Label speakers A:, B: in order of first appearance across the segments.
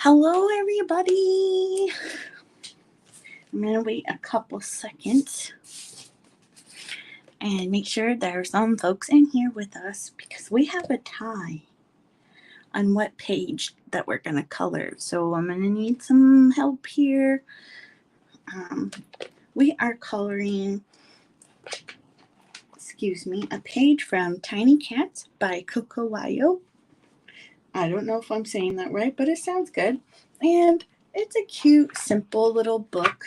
A: Hello, everybody. I'm going to wait a couple seconds and make sure there's some folks in here with us because we have a tie on what page that we're going to color. So I'm going to need some help here. We are coloring, a page from Tiny Cats by Coco Wyo. I don't know if I'm saying that right, but it sounds good. And it's a cute, simple little book.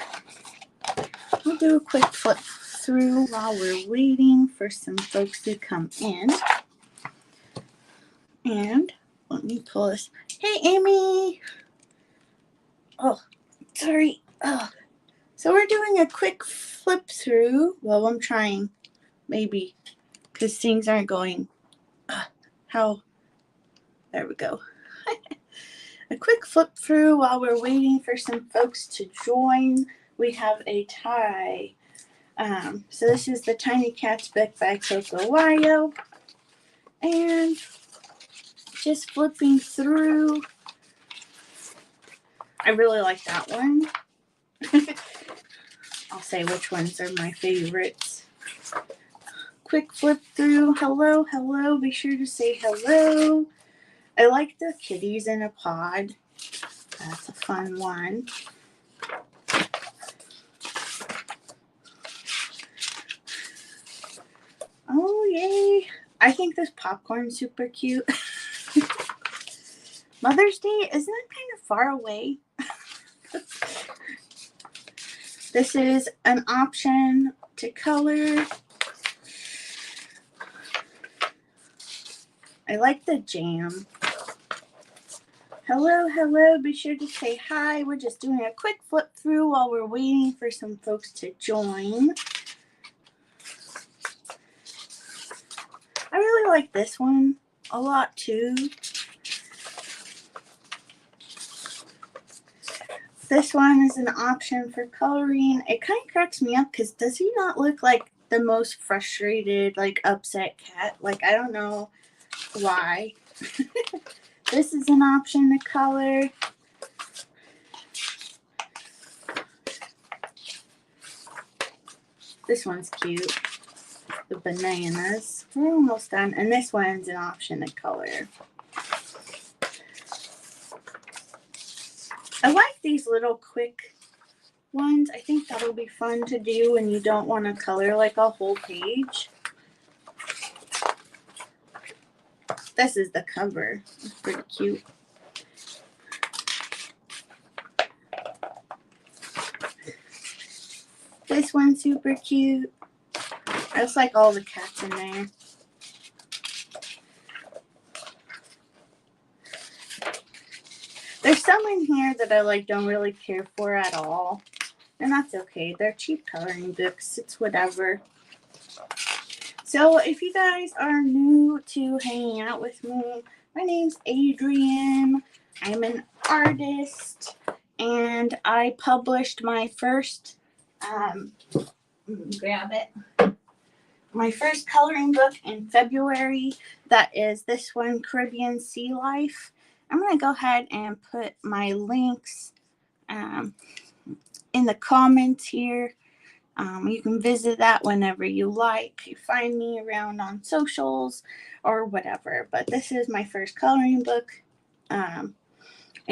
A: We'll do a quick flip through while we're waiting for some folks to come in. And let me pull this. Hey, Amy. Oh, sorry. Oh. So we're doing a quick flip through. Well, I'm trying, maybe, because things aren't going. There we go. A quick flip through while we're waiting for some folks to join. We have a tie. So this is the Tiny Cats book by Coco Wyo. And just flipping through. I really like that one. I'll say which ones are my favorites. Quick flip through. Hello, hello. Be sure to say hello. I like the kitties in a pod. That's a fun one. Oh, yay. I think this popcorn's super cute. Mother's Day, isn't it kind of far away? This is an option to color. I like the jam. Hello, hello. Be sure to say hi. We're just doing a quick flip through while we're waiting for some folks to join. I really like this one a lot too. This one is an option for coloring. It kind of cracks me up because does he not look like the most frustrated, like upset cat? Like, I don't know why. This is an option to color. This one's cute. The bananas. We're almost done. And this one's an option to color. I like these little quick ones. I think that'll be fun to do when you don't want to color like a whole page. This is the cover. It's pretty cute. This one's super cute. I just like all the cats in there. There's some in here that I don't really care for at all. And that's okay. They're cheap coloring books. It's whatever. So if you guys are new to hanging out with me, my name's Adrienne. I'm an artist. And I published my first, grab it. My first coloring book in February. That is this one, Caribbean Sea Life. I'm going to go ahead and put my links in the comments here. You can visit that whenever you like. You find me around on socials or whatever. But this is my first coloring book. And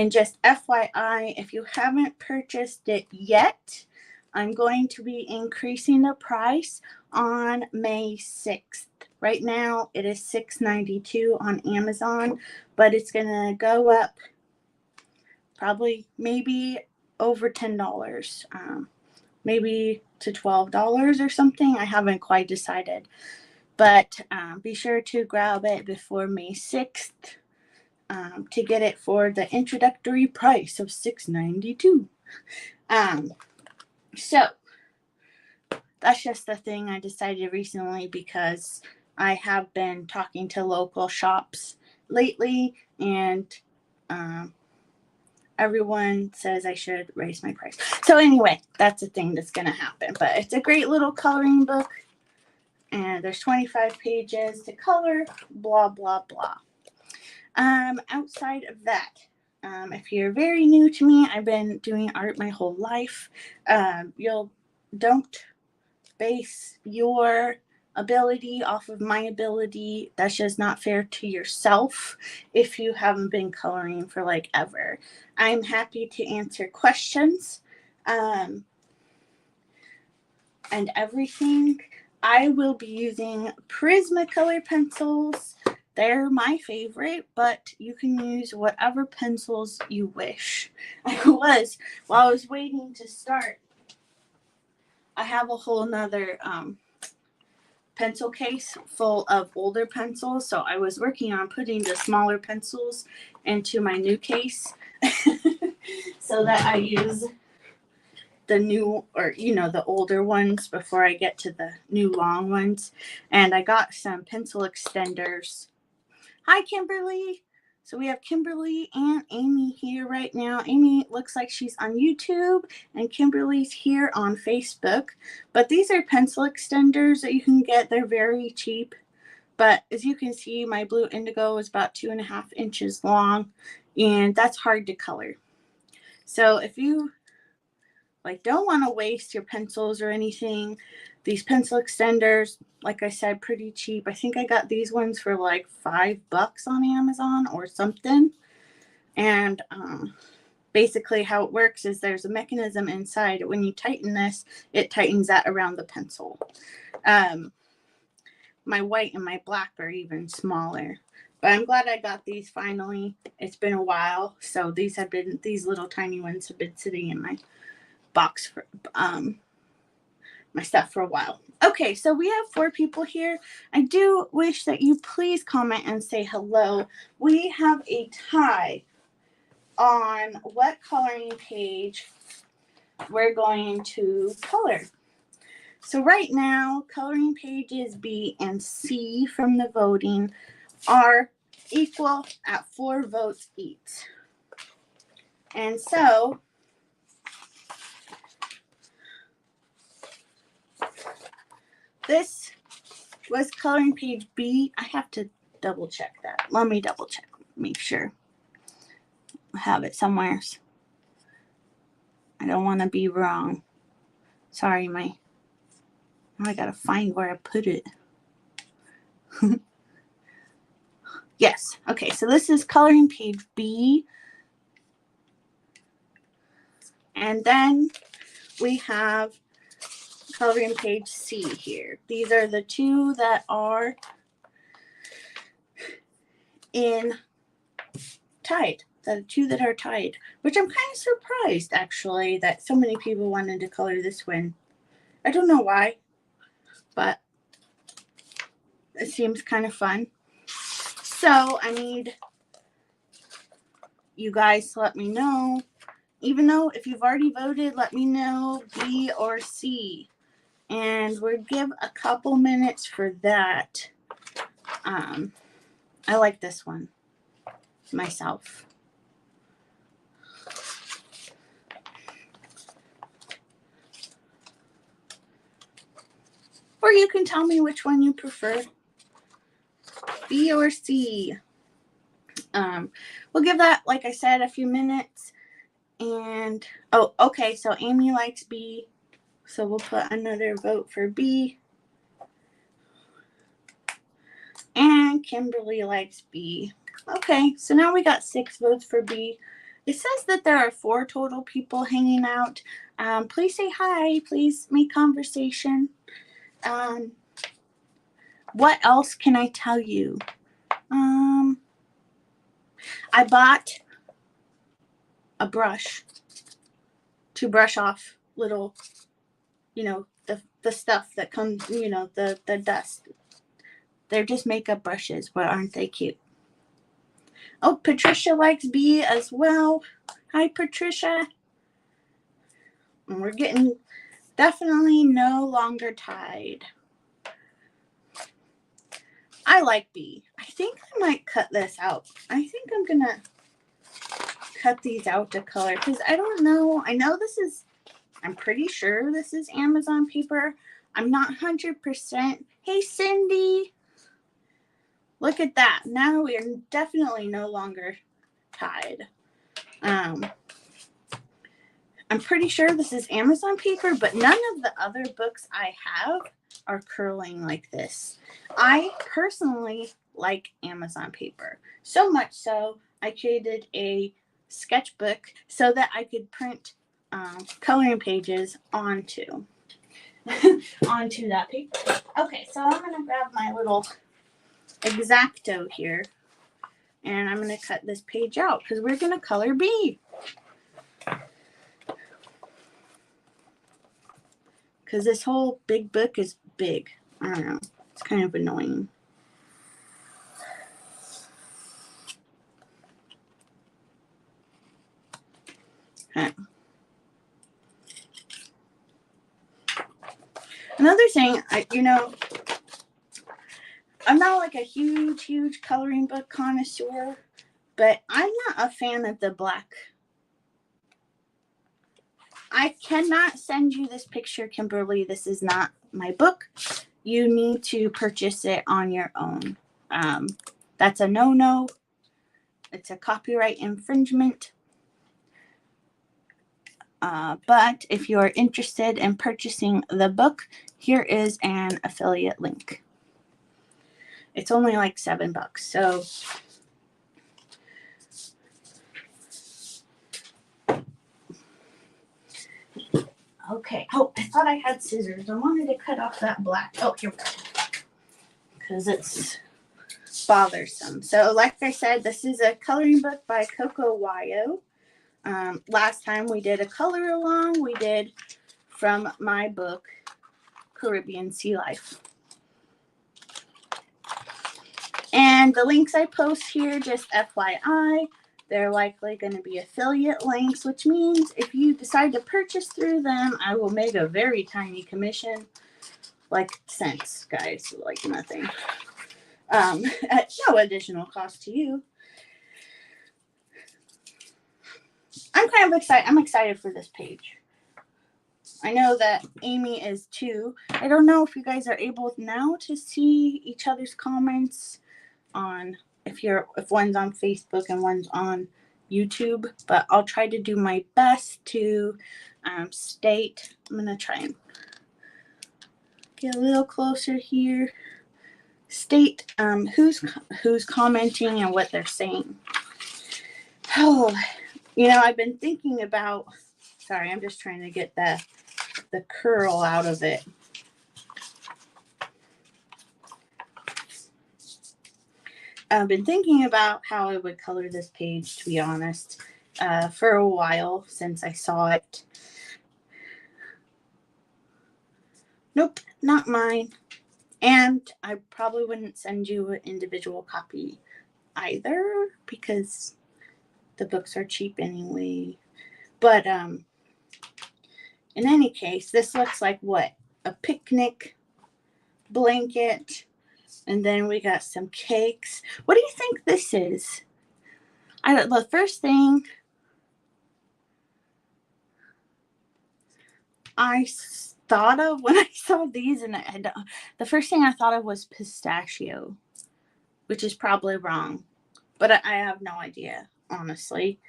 A: just FYI, if you haven't purchased it yet, I'm going to be increasing the price on May 6th. Right now, it is $6.92 on Amazon, but it's going to go up probably maybe over $10, maybe to $12 or something. I haven't quite decided, but be sure to grab it before May 6th to get it for the introductory price of $6.92. So that's just the thing I decided recently because I have been talking to local shops lately, and everyone says I should raise my price. So anyway, that's a thing that's going to happen. But it's a great little coloring book, and there's 25 pages to color, blah, blah, blah. Outside of that, If you're very new to me, I've been doing art my whole life. Don't base your ability off of my ability. That's just not fair to yourself if you haven't been coloring for like ever. I'm happy to answer questions and everything. I will be using Prismacolor pencils. They're my favorite, but you can use whatever pencils you wish. While I was waiting to start, I have a whole nother pencil case full of older pencils. So I was working on putting the smaller pencils into my new case so that I use the new, or the older ones before I get to the new long ones. And I got some pencil extenders. Hi, Kimberly. So we have Kimberly and Amy here right now. Amy looks like she's on YouTube and Kimberly's here on Facebook. But these are pencil extenders that you can get. They're very cheap. But as you can see, my blue indigo is about 2.5 inches long, and that's hard to color. So if you don't want to waste your pencils or anything, these pencil extenders, like I said, pretty cheap. I think I got these ones for like $5 on Amazon or something. And basically how it works is there's a mechanism inside. When you tighten this, it tightens that around the pencil. My white and my black are even smaller. But I'm glad I got these finally. It's been a while. So these little tiny ones have been sitting in my box for my stuff for a while. Okay, so we have 4 people here. I do wish that you please comment and say hello. We have a tie on what coloring page we're going to color. So right now, coloring pages B and C from the voting are equal at 4 votes each. And so this was coloring page B. I have to double check that. Let me double check, make sure I have it somewhere. I don't want to be wrong. Sorry, I gotta find where I put it. Yes, okay, so this is coloring page B. And then we have coloring page C here. These are the 2 that are tied. The 2 that are tied, which I'm kind of surprised actually that so many people wanted to color this one. I don't know why, but it seems kind of fun. So I need you guys to let me know, even though if you've already voted, let me know B or C. And we'll give a couple minutes for that. I like this one myself. Or you can tell me which one you prefer, B or C. We'll give that, like I said, a few minutes. And, oh, okay, so Amy likes B. So we'll put another vote for B. And Kimberly likes B. Okay, so now we got 6 votes for B. It says that there are 4 total people hanging out. Please say hi. Please make conversation. What else can I tell you? I bought a brush to brush off little, the stuff that comes, the dust. They're just makeup brushes, but aren't they cute? Oh, Patricia likes B as well. Hi, Patricia. And we're getting definitely no longer tied. I like B. I think I might cut this out. I think I'm going to cut these out to color because I don't know. I'm pretty sure this is Amazon paper. I'm not 100%. Hey, Cindy. Look at that. Now we are definitely no longer tied. I'm pretty sure this is Amazon paper, but none of the other books I have are curling like this. I personally like Amazon paper, so much so I created a sketchbook so that I could print coloring pages onto that paper. Okay, so I'm gonna grab my little X-Acto here, and I'm gonna cut this page out because we're gonna color B. Because this whole big book is big. I don't know. It's kind of annoying. Okay. Another thing, I'm not like a huge coloring book connoisseur, but I'm not a fan of the black. I cannot send you this picture, Kimberly. This is not my book. You need to purchase it on your own. That's a no-no. It's a copyright infringement. But if you're interested in purchasing the book, here is an affiliate link. It's only like $7. So okay. Oh, I thought I had scissors. I wanted to cut off that black. Oh, here we go. Because it's bothersome. So like I said, this is a coloring book by Coco Wyo. Last time we did a color along, we did from my book, Caribbean Sea Life. And the links I post here, just FYI, they're likely going to be affiliate links, which means if you decide to purchase through them, I will make a very tiny commission, like cents, guys, like nothing, at no additional cost to you. I'm kind of excited. I'm excited for this page. I know that Amy is too. I don't know if you guys are able now to see each other's comments on if one's on Facebook and one's on YouTube, but I'll try to do my best to state. I'm gonna try and get a little closer here. State who's commenting and what they're saying. Oh, I've been thinking about. Sorry, I'm just trying to get the curl out of it. I've been thinking about how I would color this page, to be honest, for a while since I saw it. Nope, not mine. And I probably wouldn't send you an individual copy either because the books are cheap anyway. But in any case, this looks like what? A picnic blanket. And then we got some cakes. What do you think this is? The first thing I thought of when I saw these, and the first thing I thought of was pistachio, which is probably wrong, but I have no idea, honestly.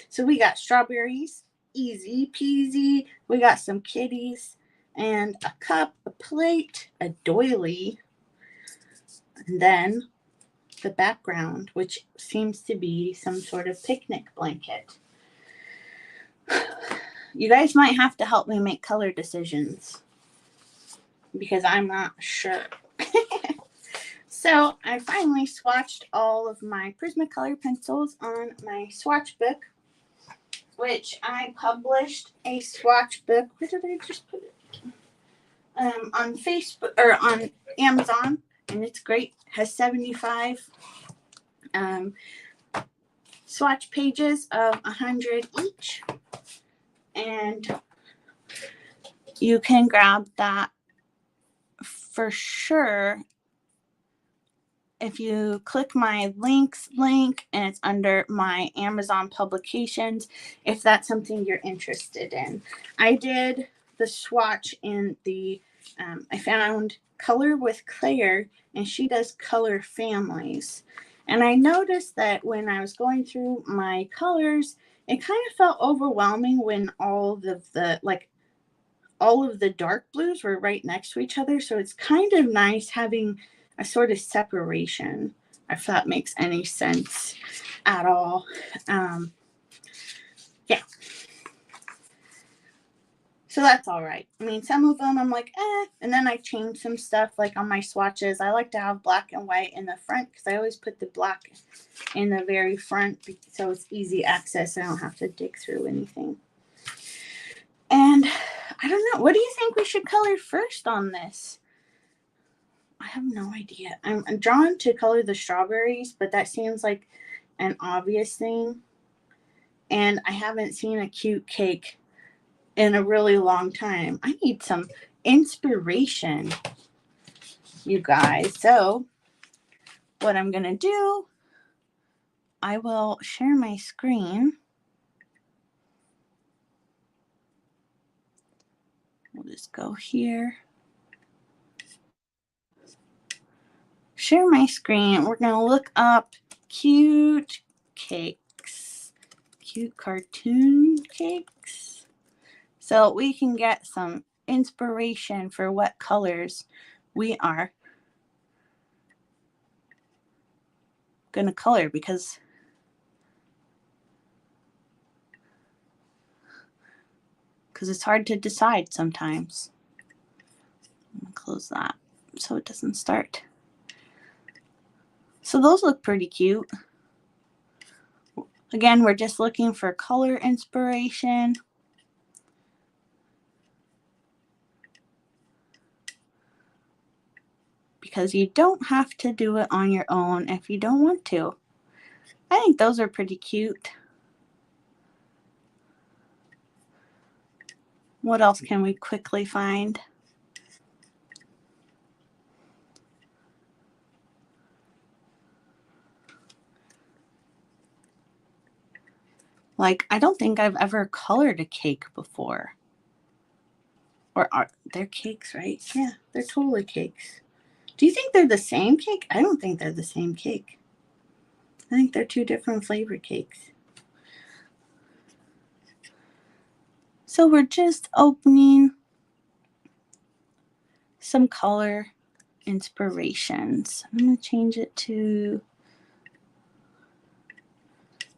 A: So we got strawberries, easy peasy. We got some kitties and a cup, a plate, a doily, and then the background, which seems to be some sort of picnic blanket. You guys might have to help me make color decisions because I'm not sure. So I finally swatched all of my Prismacolor pencils on my swatch book, which I published a swatch book. Where did I just put it? On Facebook or on Amazon, and it's great. It has 75 swatch pages of 100 each, and you can grab that for sure if you click my links link, and it's under my Amazon publications if that's something you're interested in. I did the swatch in the I found Color with Claire, and she does color families, And I noticed that when I was going through my colors, it kind of felt overwhelming when all of the dark blues were right next to each other. So it's kind of nice having a sort of separation, if that makes any sense at all. Yeah. So that's all right. I mean, some of them I'm like, and then I change some stuff like on my swatches. I like to have black and white in the front because I always put the black in the very front so it's easy access. I don't have to dig through anything. And I don't know. What do you think we should color first on this? I have no idea. I'm drawn to color the strawberries, but that seems like an obvious thing. And I haven't seen a cute cake in a really long time. I need some inspiration, you guys. So what I'm going to do, I will share my screen. We'll just go here. Share my screen. We're going to look up cute cakes, cute cartoon cakes, so we can get some inspiration for what colors we are going to color, because it's hard to decide sometimes. I'm going to close that so it doesn't start. So those look pretty cute. Again, we're just looking for color inspiration. Because you don't have to do it on your own if you don't want to. I think those are pretty cute. What else can we quickly find? Like, I don't think I've ever colored a cake before. Or are they're cakes, right? Yeah, they're totally cakes. Do you think they're the same cake? I don't think they're the same cake. I think they're two different flavor cakes. So we're just opening some color inspirations. I'm going to change it to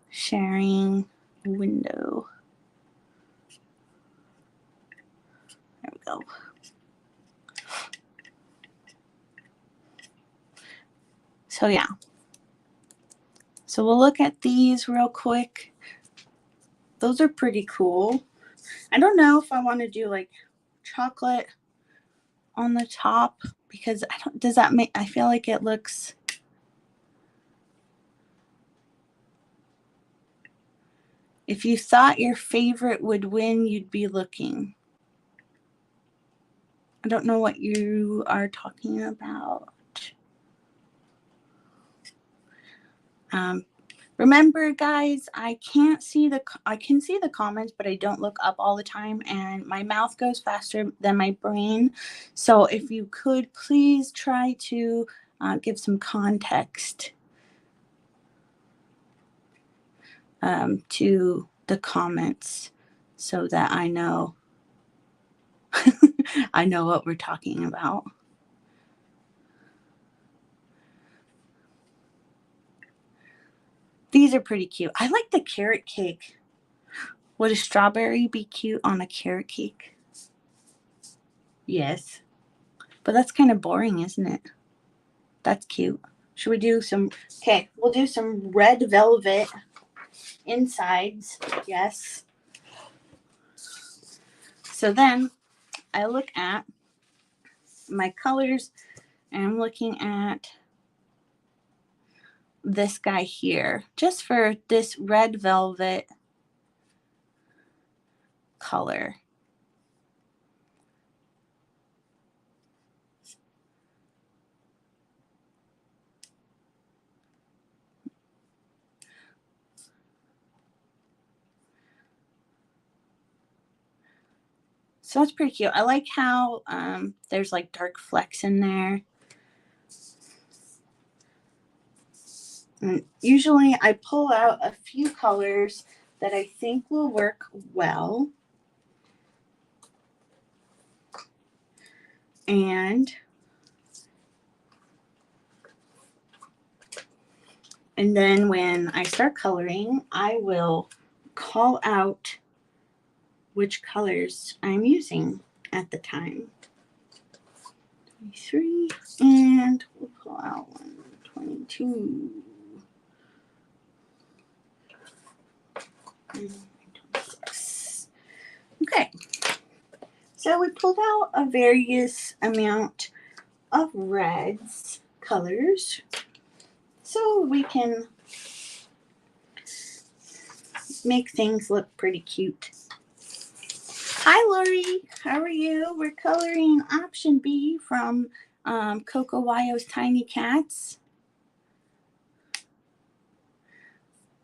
A: sharing window. There we go. So yeah. So we'll look at these real quick. Those are pretty cool. I don't know if I want to do like chocolate on the top, because does that make, I feel like it looks, if you thought your favorite would win, you'd be looking. I don't know what you are talking about. Remember, guys, I can see the comments, but I don't look up all the time, and my mouth goes faster than my brain. So if you could please try to give some context to the comments so that I know I know what we're talking about. These are pretty cute. I like the carrot cake. Would a strawberry be cute on a carrot cake? Yes. But that's kind of boring, isn't it? That's cute. Should we do some, okay, we'll do some red velvet insides. Yes. So then I look at my colors and I'm looking at this guy here, just for this red velvet color. So that's pretty cute. I like how there's like dark flecks in there. And usually I pull out a few colors that I think will work well. And then when I start coloring, I will call out which colors I'm using at the time. 23, and we'll pull out 122. 26. Okay, so we pulled out a various amount of reds colors so we can make things look pretty cute. Hi Lori, how are you? We're coloring option B from Coco Wyo's Tiny Cats.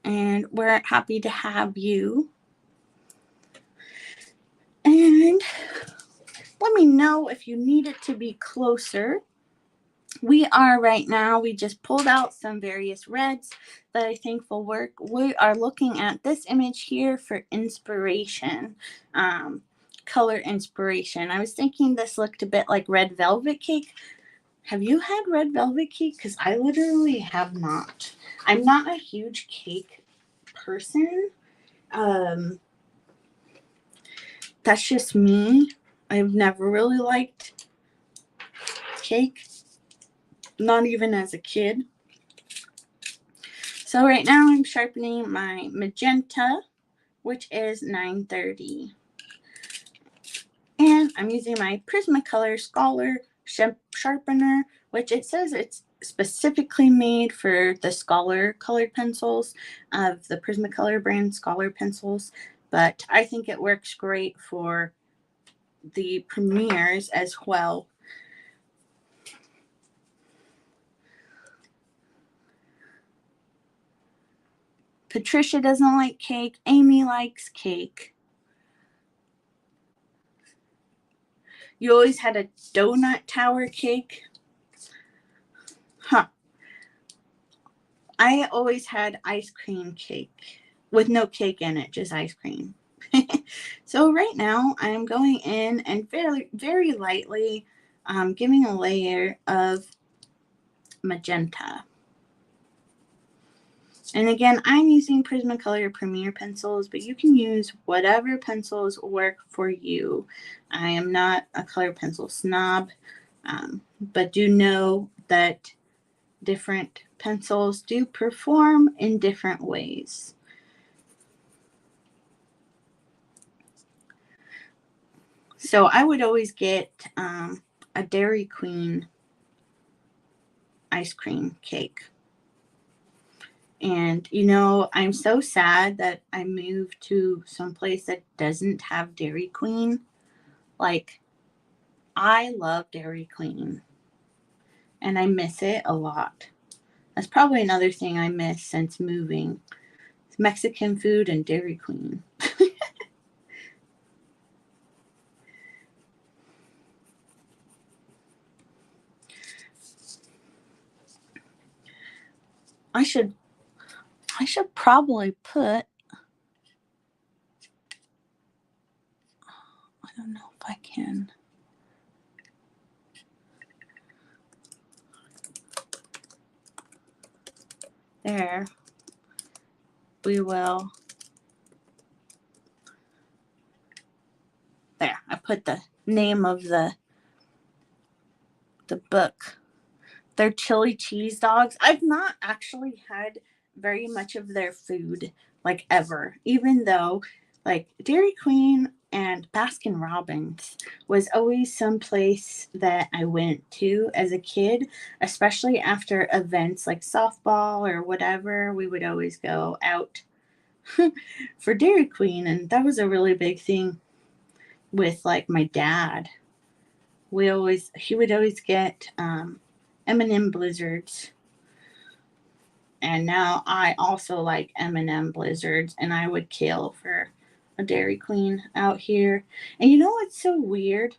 A: And we're happy to have you. And let me know if you need it to be closer. We are right now, we just pulled out some various reds that I think will work. We are looking at this image here for inspiration, color inspiration. I was thinking this looked a bit like red velvet cake. Have you had red velvet cake? Because I literally have not. I'm not a huge cake person. That's just me. I've never really liked cake, not even as a kid. So right now I'm sharpening my magenta, which is 930. And I'm using my Prismacolor Scholar sharpener, which it says it's specifically made for the Scholar colored pencils of the Prismacolor brand Scholar pencils. But I think it works great for the Premiers as well. Patricia doesn't like cake. Amy likes cake. You always had a donut tower cake? Huh. I always had ice cream cake with no cake in it, just ice cream. So right now I'm going in and very, very lightly giving a layer of magenta. And again, I'm using Prismacolor Premier pencils, but you can use whatever pencils work for you. I am not a color pencil snob, but do know that different pencils do perform in different ways. So I would always get a Dairy Queen ice cream cake. And, you know, I'm so sad that I moved to some place that doesn't have Dairy Queen. Like, I love Dairy Queen. And I miss it a lot. That's probably another thing I miss since moving. It's Mexican food and Dairy Queen. I should probably put, I don't know if I can. There. We will. There. I put the name of the book. They're chili cheese dogs. I've not actually had very much of their food, like, ever, even though, like, Dairy Queen and Baskin Robbins was always some place that I went to as a kid, especially after events like softball or whatever. We would always go out for Dairy Queen, and that was a really big thing with, like, my dad. He would always get M&M Blizzards. And now I also like M&M Blizzards, and I would kill for a Dairy Queen out here. And you know what's so weird?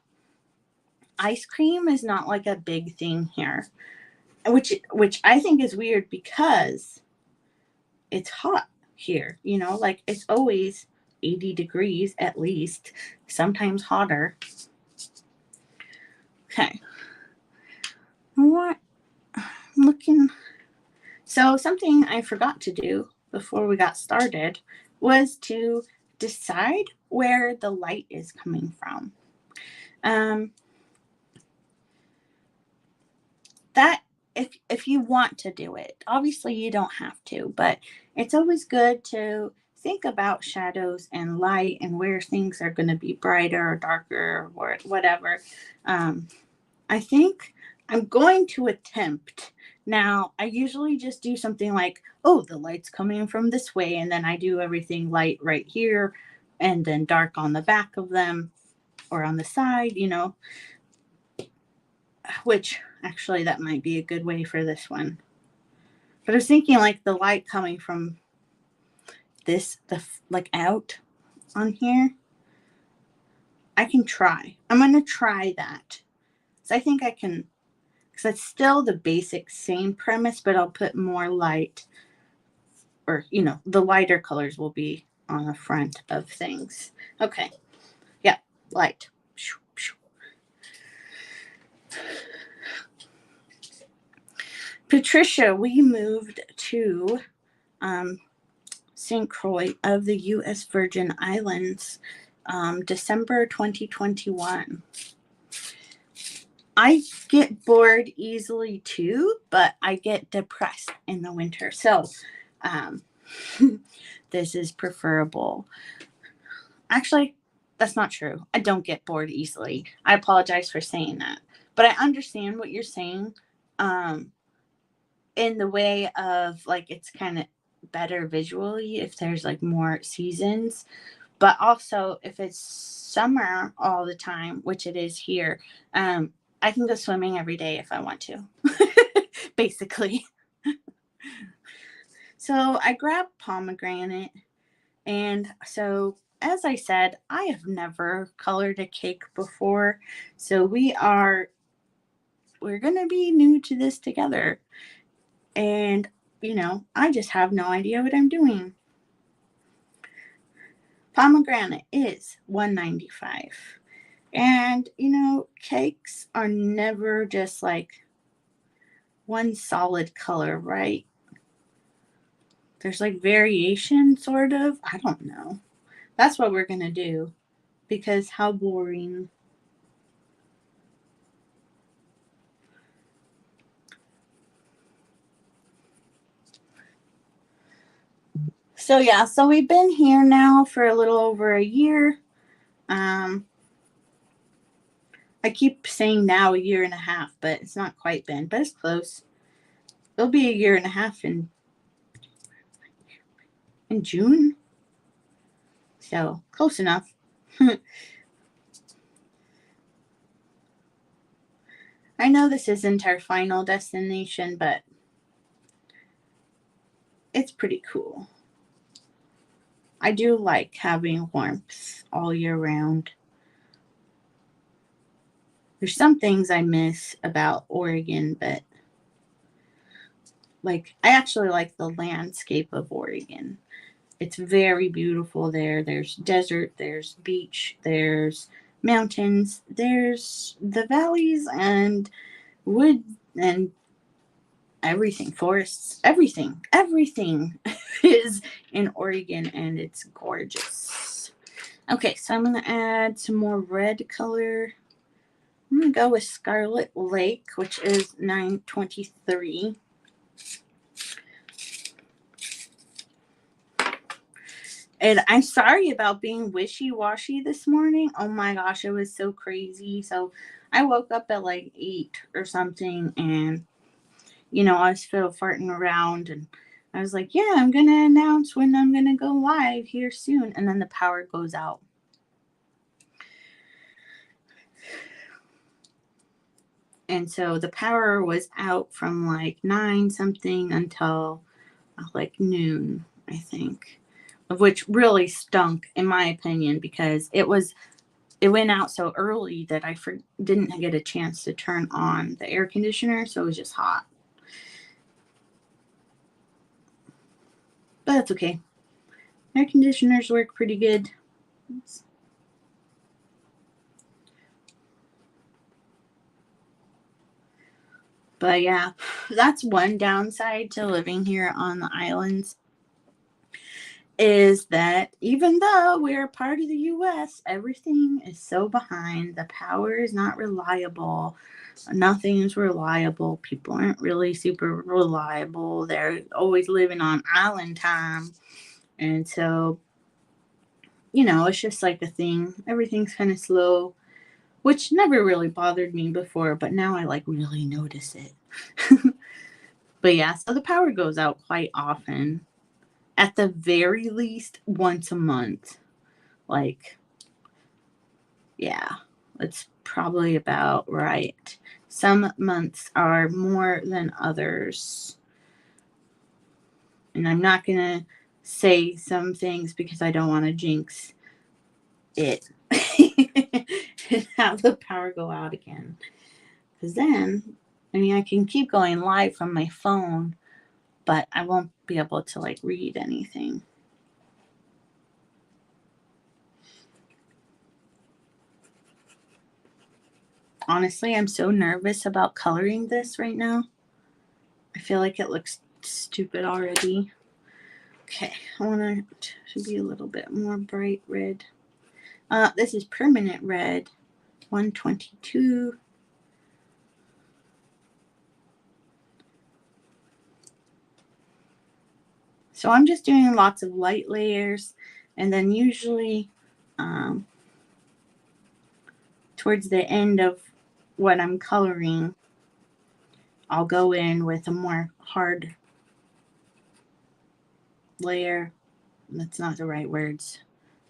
A: Ice cream is not like a big thing here, which I think is weird because it's hot here, you know, like it's always 80 degrees at least, sometimes hotter. Okay. What? I'm looking. So something I forgot to do before we got started was to decide where the light is coming from. That if you want to do it, obviously you don't have to, but it's always good to think about shadows and light and where things are going to be brighter or darker or whatever. I think I'm going to attempt. Now, I usually just do something like, oh, the light's coming from this way, and then I do everything light right here and then dark on the back of them or on the side, you know, which actually that might be a good way for this one. But I was thinking like the light coming from this, like out on here. I can try. I'm going to try that. So I think I can, because that's still the basic same premise, but I'll put more light, or, you know, the lighter colors will be on the front of things. Okay. Yeah. Light. Patricia, we moved to St. Croix of the U.S. Virgin Islands, December 2021. I get bored easily too, but I get depressed in the winter. So this is preferable. Actually, that's not true. I don't get bored easily. I apologize for saying that. But I understand what you're saying in the way of like it's kind of better visually if there's like more seasons. But also if it's summer all the time, which it is here, I can go swimming every day if I want to, basically. So I grabbed pomegranate. And so, as I said, I have never colored a cake before. So we're going to be new to this together. And, you know, I just have no idea what I'm doing. Pomegranate is $1.95. And, you know, cakes are never just like one solid color, right? There's like variation, sort of. I don't know. That's what we're going to do. Because how boring. So yeah, so we've been here now for a little over a year. I keep saying now a year and a half, but it's not quite been, but it's close. It'll be a year and a half in June. So close enough. I know this isn't our final destination, but it's pretty cool. I do like having warmth all year round. There's some things I miss about Oregon, but like I actually like the landscape of Oregon. It's very beautiful there. There's desert, there's beach, there's mountains, there's the valleys and wood and everything, forests, everything is in Oregon and it's gorgeous. Okay, so I'm going to add some more red color. I'm going to go with Scarlet Lake, which is 923. And I'm sorry about being wishy-washy this morning. Oh my gosh, it was so crazy. So I woke up at like 8 or something and, you know, I was still farting around and I was like, yeah, I'm going to announce when I'm going to go live here soon. And then the power goes out. And so the power was out from like 9 something until like noon, I think, of which really stunk in my opinion because it went out so early that I didn't get a chance to turn on the air conditioner, so it was just hot. But that's okay. Air conditioners work pretty good. Oops. But yeah, that's one downside to living here on the islands, is that even though we're part of the US, everything is so behind. The power is not reliable. Nothing's reliable. People aren't really super reliable. They're always living on island time. And so, it's just like a thing. Everything's kind of slow, which never really bothered me before, but now I like really notice it. But yeah, so the power goes out quite often. At the very least, once a month. Like, yeah, it's probably about right. Some months are more than others. And I'm not going to say some things because I don't want to jinx it and have the power go out again. Because then, I can keep going live from my phone, but I won't be able to like read anything. Honestly, I'm so nervous about coloring this right now. I feel like it looks stupid already. Okay, I want it to be a little bit more bright red. This is permanent red, 122. So I'm just doing lots of light layers, and then usually towards the end of what I'm coloring, I'll go in with a more hard layer. That's not the right words.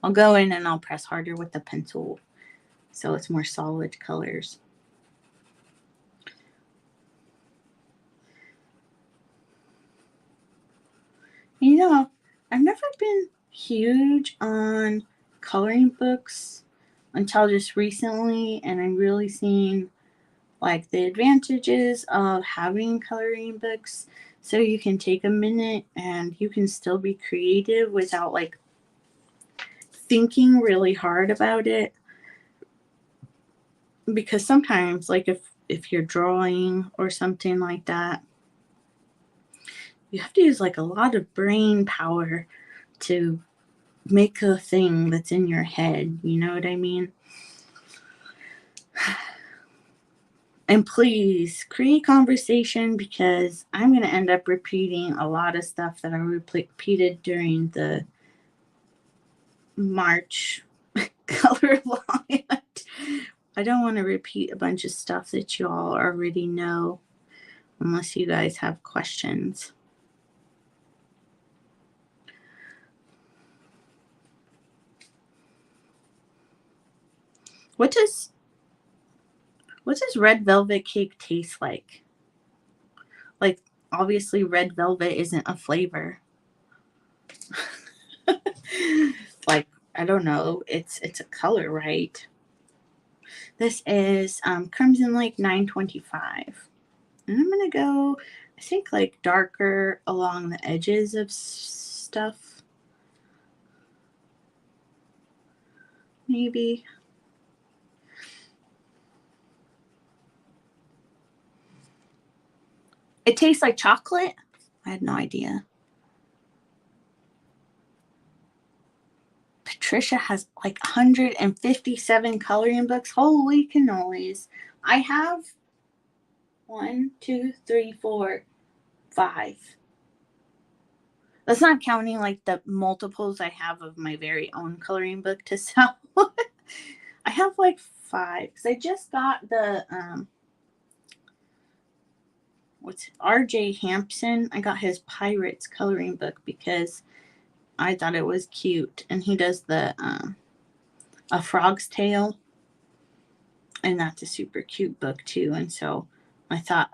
A: I'll go in and I'll press harder with the pencil so it's more solid colors. I've never been huge on coloring books until just recently, and I'm really seeing like the advantages of having coloring books, so you can take a minute and you can still be creative without like thinking really hard about it. Because sometimes, like if you're drawing or something like that, you have to use like a lot of brain power to make a thing that's in your head. You know what I mean? And please create conversation, because I'm going to end up repeating a lot of stuff that I repeated during the March color along. I don't want to repeat a bunch of stuff that you all already know unless you guys have questions. What does red velvet cake taste like? Like, obviously red velvet isn't a flavor. Like, I don't know. It's a color, right? This is Crimson Lake 925. And I'm going to go, I think, like darker along the edges of stuff. Maybe. It tastes like chocolate? I had no idea. Patricia has like 157 coloring books. Holy cannolis. I have 1, 2, 3, 4, 5. That's not counting like the multiples I have of my very own coloring book to sell. I have like 5 because I just got the what's RJ Hampson. I got his Pirates coloring book because I thought it was cute, and he does the A Frog's Tale, and that's a super cute book too. And so I thought,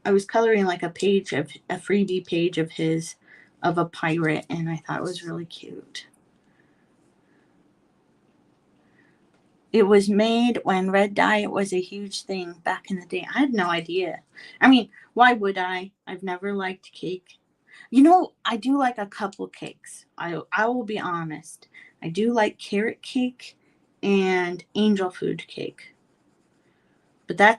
A: I was coloring like a freebie page of his, of a pirate, and I thought it was really cute. It was made when red dye was a huge thing back in the day. I had no idea. I mean, why would I? I've never liked cake. You know, I do like a couple cakes. I will be honest. I do like carrot cake and angel food cake. But I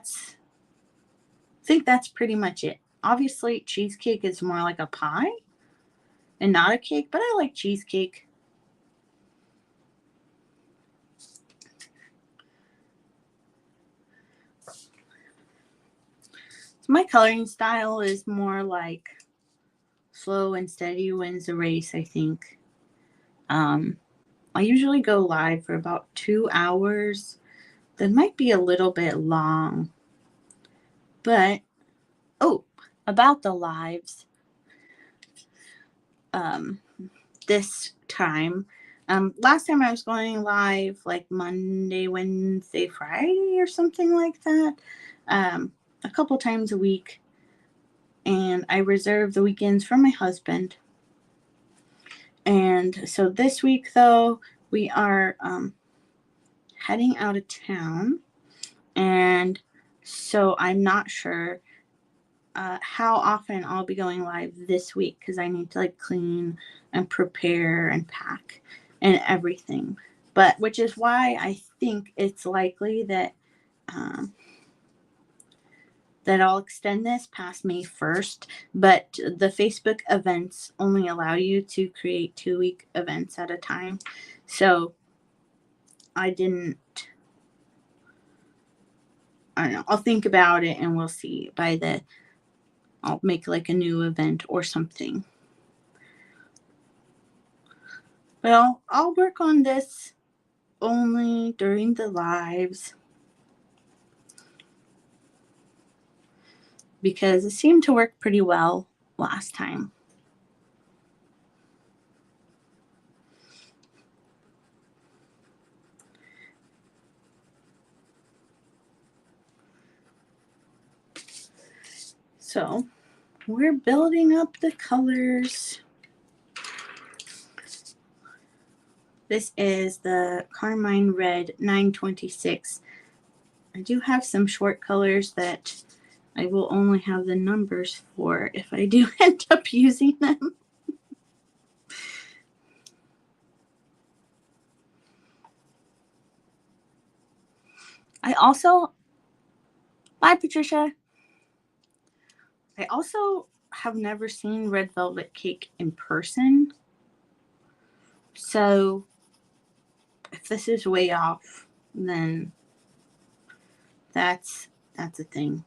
A: think that's pretty much it. Obviously, cheesecake is more like a pie and not a cake, but I like cheesecake. So my coloring style is more like slow and steady wins the race, I think. I usually go live for about 2 hours. That might be a little bit long. But, about the lives, this time. Last time I was going live like Monday, Wednesday, Friday or something like that. A couple times a week. And I reserve the weekends for my husband. And so this week, though, we are heading out of town. And so I'm not sure how often I'll be going live this week because I need to like clean and prepare and pack and everything. But which is why I think it's likely that that I'll extend this past May 1st. But the Facebook events only allow you to create 2-week events at a time. So I don't know. I'll think about it and we'll see. I'll make like a new event or something. Well, I'll work on this only during the lives because it seemed to work pretty well last time. So we're building up the colors. This is the Carmine Red 926. I do have some short colors that I will only have the numbers for if I do end up using them. Bye Patricia. I also have never seen red velvet cake in person. So if this is way off, then that's a thing.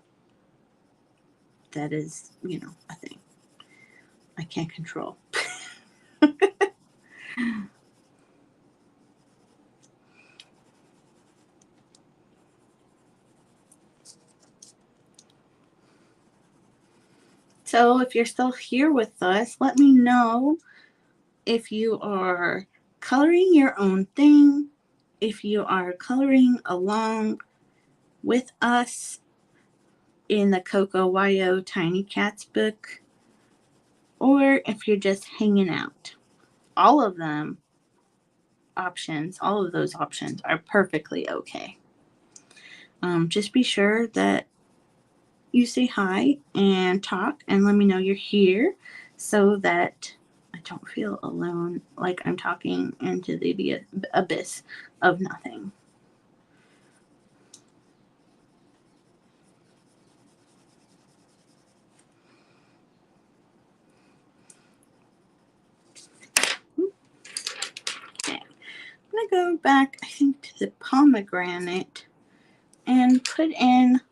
A: That is, a thing I can't control. So if you're still here with us, let me know if you are coloring your own thing, if you are coloring along with us in the Coco Wyo Tiny Cats book, or if you're just hanging out. All of those options are perfectly okay. Just be sure that you say hi and talk and let me know you're here so that I don't feel alone, like I'm talking into the abyss of nothing. Okay, I'm going to go back, I think, to the pomegranate and put in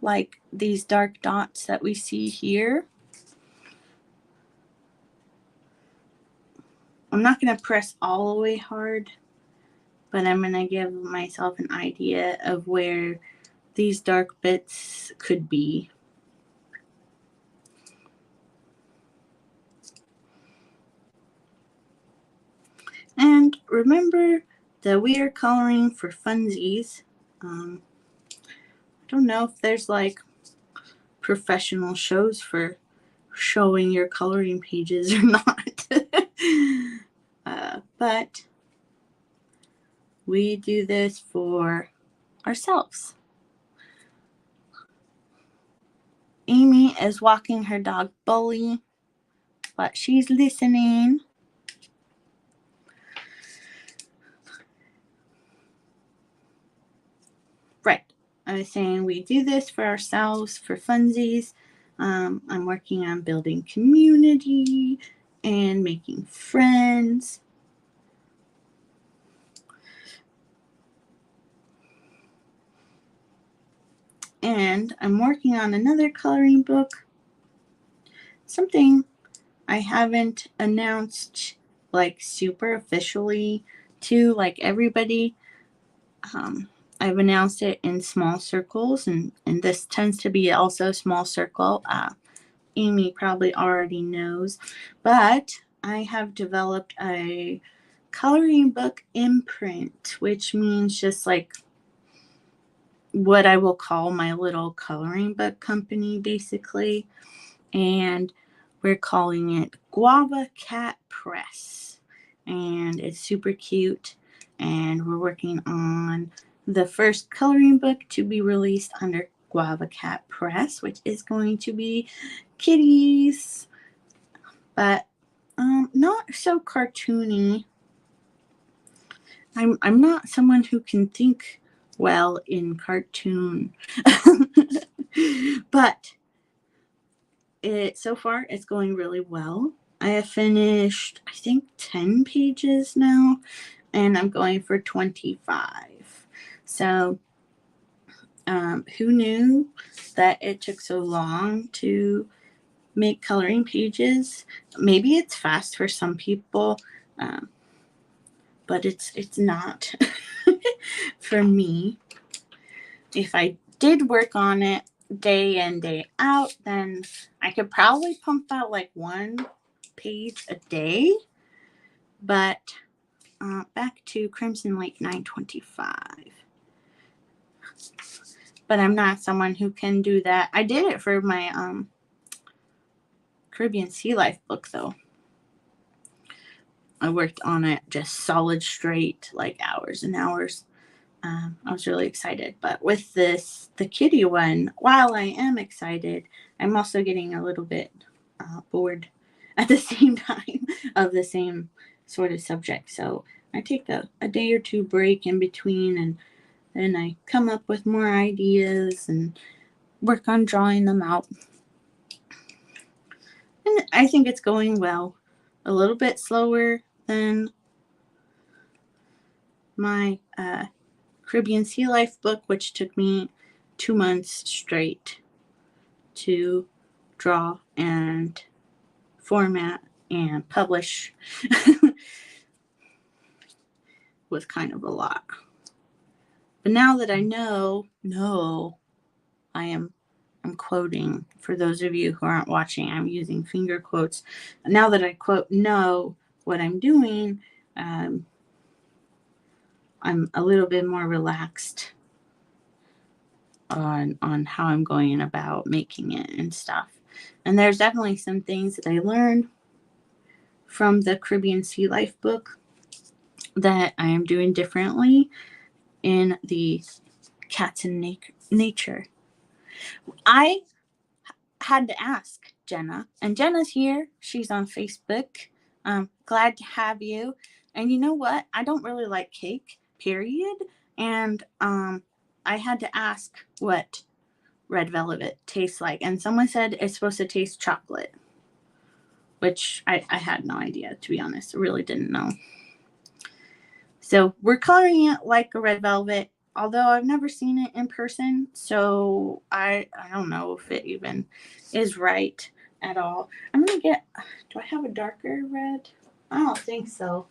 A: like these dark dots that we see here. I'm not going to press all the way hard, but I'm going to give myself an idea of where these dark bits could be. And remember that we are coloring for funsies. I don't know if there's like professional shows for showing your coloring pages or not. But we do this for ourselves. Amy is walking her dog Bully. but she's listening. Right. I was saying we do this for ourselves, for funsies. I'm working on building community and making friends. And I'm working on another coloring book. Something I haven't announced like super officially to like everybody. I've announced it in small circles, and this tends to be also small circle. Amy probably already knows, but I have developed a coloring book imprint, which means just like what I will call my little coloring book company, basically. And we're calling it Guava Cat Press. And it's super cute. And we're working on the first coloring book to be released under Guava Cat Press, which is going to be kitties, but not so cartoony. I'm not someone who can think well in cartoon, but so far it's going really well. I have finished, I think, 10 pages now, and I'm going for 25. So who knew that it took so long to make coloring pages? Maybe it's fast for some people, but it's not for me. If I did work on it day in, day out, then I could probably pump out like 1 page a day. But back to Crimson Lake 925. But I'm not someone who can do that. I did it for my Caribbean Sea Life book, though. I worked on it just solid straight, like hours and hours. I was really excited. But with this, the kitty one, while I am excited, I'm also getting a little bit bored at the same time of the same sort of subject. So I take a day or two break in between, and then I come up with more ideas and work on drawing them out. And I think it's going well. A little bit slower than my Caribbean Sea Life book, which took me 2 months straight to draw and format and publish. Was kind of a lot. But now that I know, I'm quoting, for those of you who aren't watching, I'm using finger quotes. Now that I know what I'm doing, I'm a little bit more relaxed on how I'm going about making it and stuff. And there's definitely some things that I learned from the Caribbean Sea Life book that I am doing differently in the Cats in Nature. I had to ask Jenna, and Jenna's here. She's on Facebook. Glad to have you. And you know what? I don't really like cake, period. And I had to ask what red velvet tastes like. And someone said it's supposed to taste chocolate, which I had no idea, to be honest. I really didn't know. So we're coloring it like a red velvet, although I've never seen it in person, so I don't know if it even is right at all. I'm going to get, do I have a darker red? I don't think so.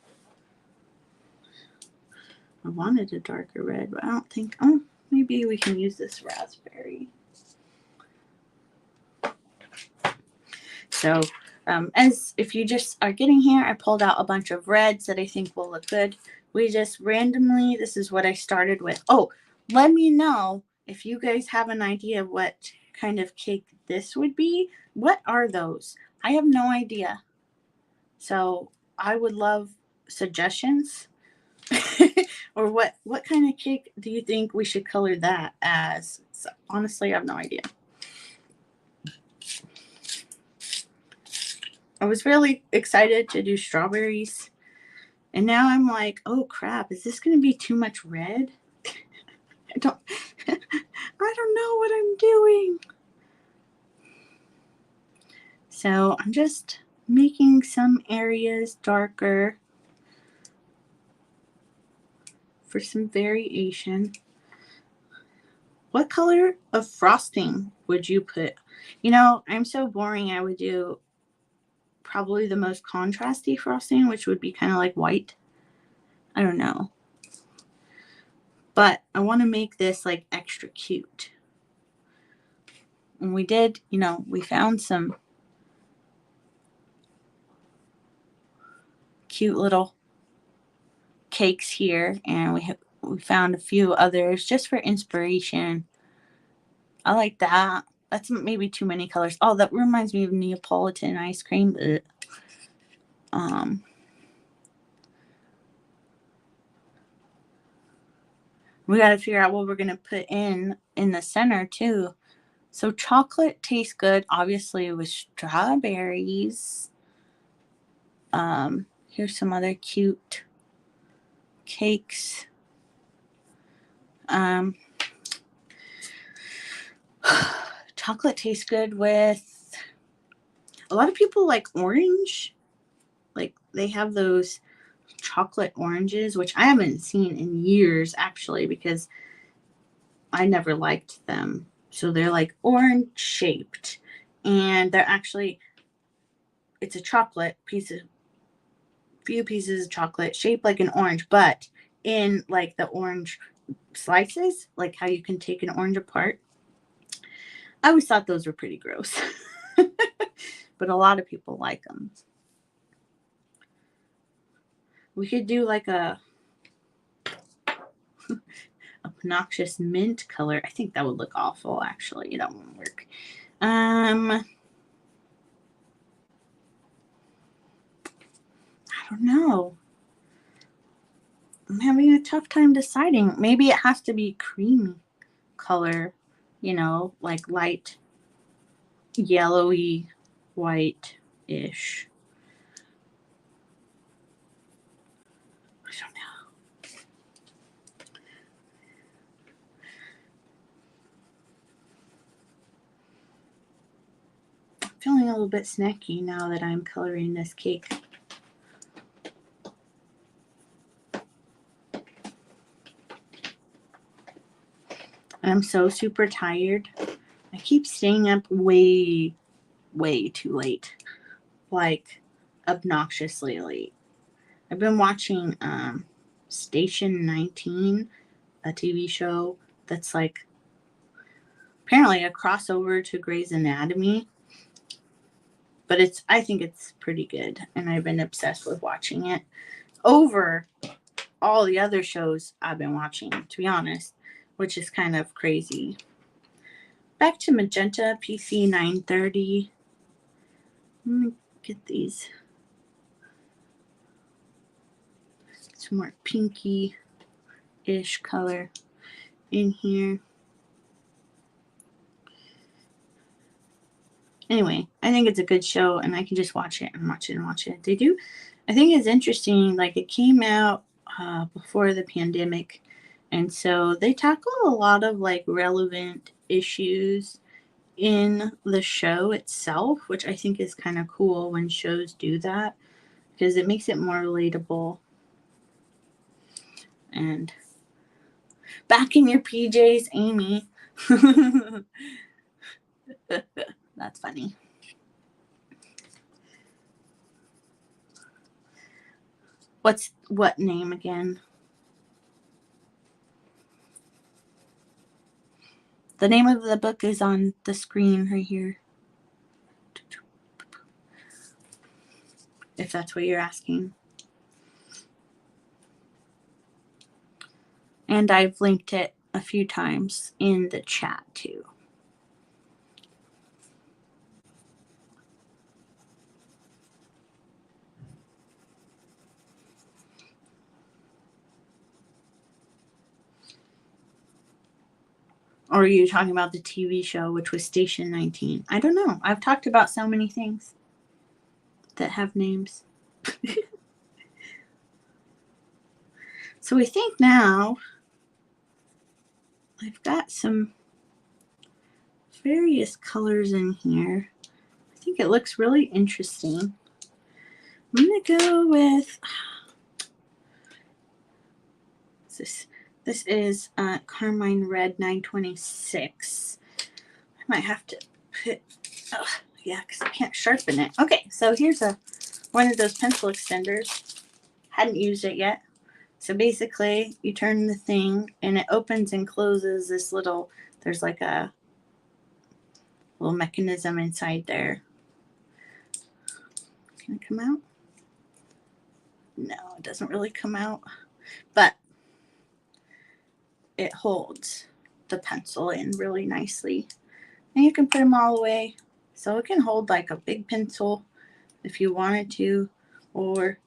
A: I wanted a darker red, but I don't think, maybe we can use this raspberry. So as if you just are getting here, I pulled out a bunch of reds that I think will look good. We just randomly, this is what I started with. Oh, let me know if you guys have an idea of what kind of cake this would be. What are those? I have no idea. So I would love suggestions. Or what kind of cake do you think we should color that as? So, honestly, I have no idea. I was really excited to do strawberries. And now I'm like, oh crap, is this going to be too much red? I don't know what I'm doing. So I'm just making some areas darker for some variation. What color of frosting would you put? You know, I'm so boring. I would do probably the most contrasty frosting, which would be kind of like white. I don't know. But I want to make this like extra cute. And we did, you know, we found some cute little cakes here, and we found a few others just for inspiration. I like that. That's maybe too many colors. Oh, that reminds me of Neapolitan ice cream. We got to figure out what we're going to put in the center too. So chocolate tastes good, obviously, with strawberries. Here's some other cute cakes. Chocolate tastes good with, a lot of people like orange. Like they have those chocolate oranges, which I haven't seen in years actually, because I never liked them. So they're like orange shaped, and they're actually, it's a chocolate piece of, few pieces of chocolate shaped like an orange, but in like the orange slices, like how you can take an orange apart. I always thought those were pretty gross, but a lot of people like them. We could do like a obnoxious mint color. I think that would look awful, actually. That won't work. I don't know. I'm having a tough time deciding. Maybe it has to be creamy color, you know, like light yellowy white-ish. I don't know. I'm feeling a little bit snacky now that I'm coloring this cake. I'm so super tired. I keep staying up way too late. Like obnoxiously late. I've been watching Station 19, a TV show that's like apparently a crossover to Grey's Anatomy. But I think it's pretty good, and I've been obsessed with watching it over all the other shows I've been watching, to be honest, which is kind of crazy. Back to magenta, PC 930. Let me get these. Some more pinky-ish color in here. Anyway, I think it's a good show, and I can just watch it and watch it and watch it. They do. I think it's interesting. Like, it came out before the pandemic, and so they tackle a lot of like relevant issues in the show itself, which I think is kind of cool when shows do that, because it makes it more relatable. And back in your PJs, Amy. That's funny. What name again? The name of the book is on the screen right here. If that's what you're asking. And I've linked it a few times in the chat too. Or are you talking about the TV show, which was Station 19? I don't know. I've talked about so many things. that have names. So I think now I've got some various colors in here. I think it looks really interesting. I'm going to go with this is Carmine Red 926. I might have to put, oh, yeah, because I can't sharpen it. Okay, so here's one of those pencil extenders. Hadn't used it yet. So basically, you turn the thing, and it opens and closes this little, there's like a little mechanism inside there. Can it come out? No, it doesn't really come out. But it holds the pencil in really nicely. And you can put them all away. So it can hold like a big pencil if you wanted to, or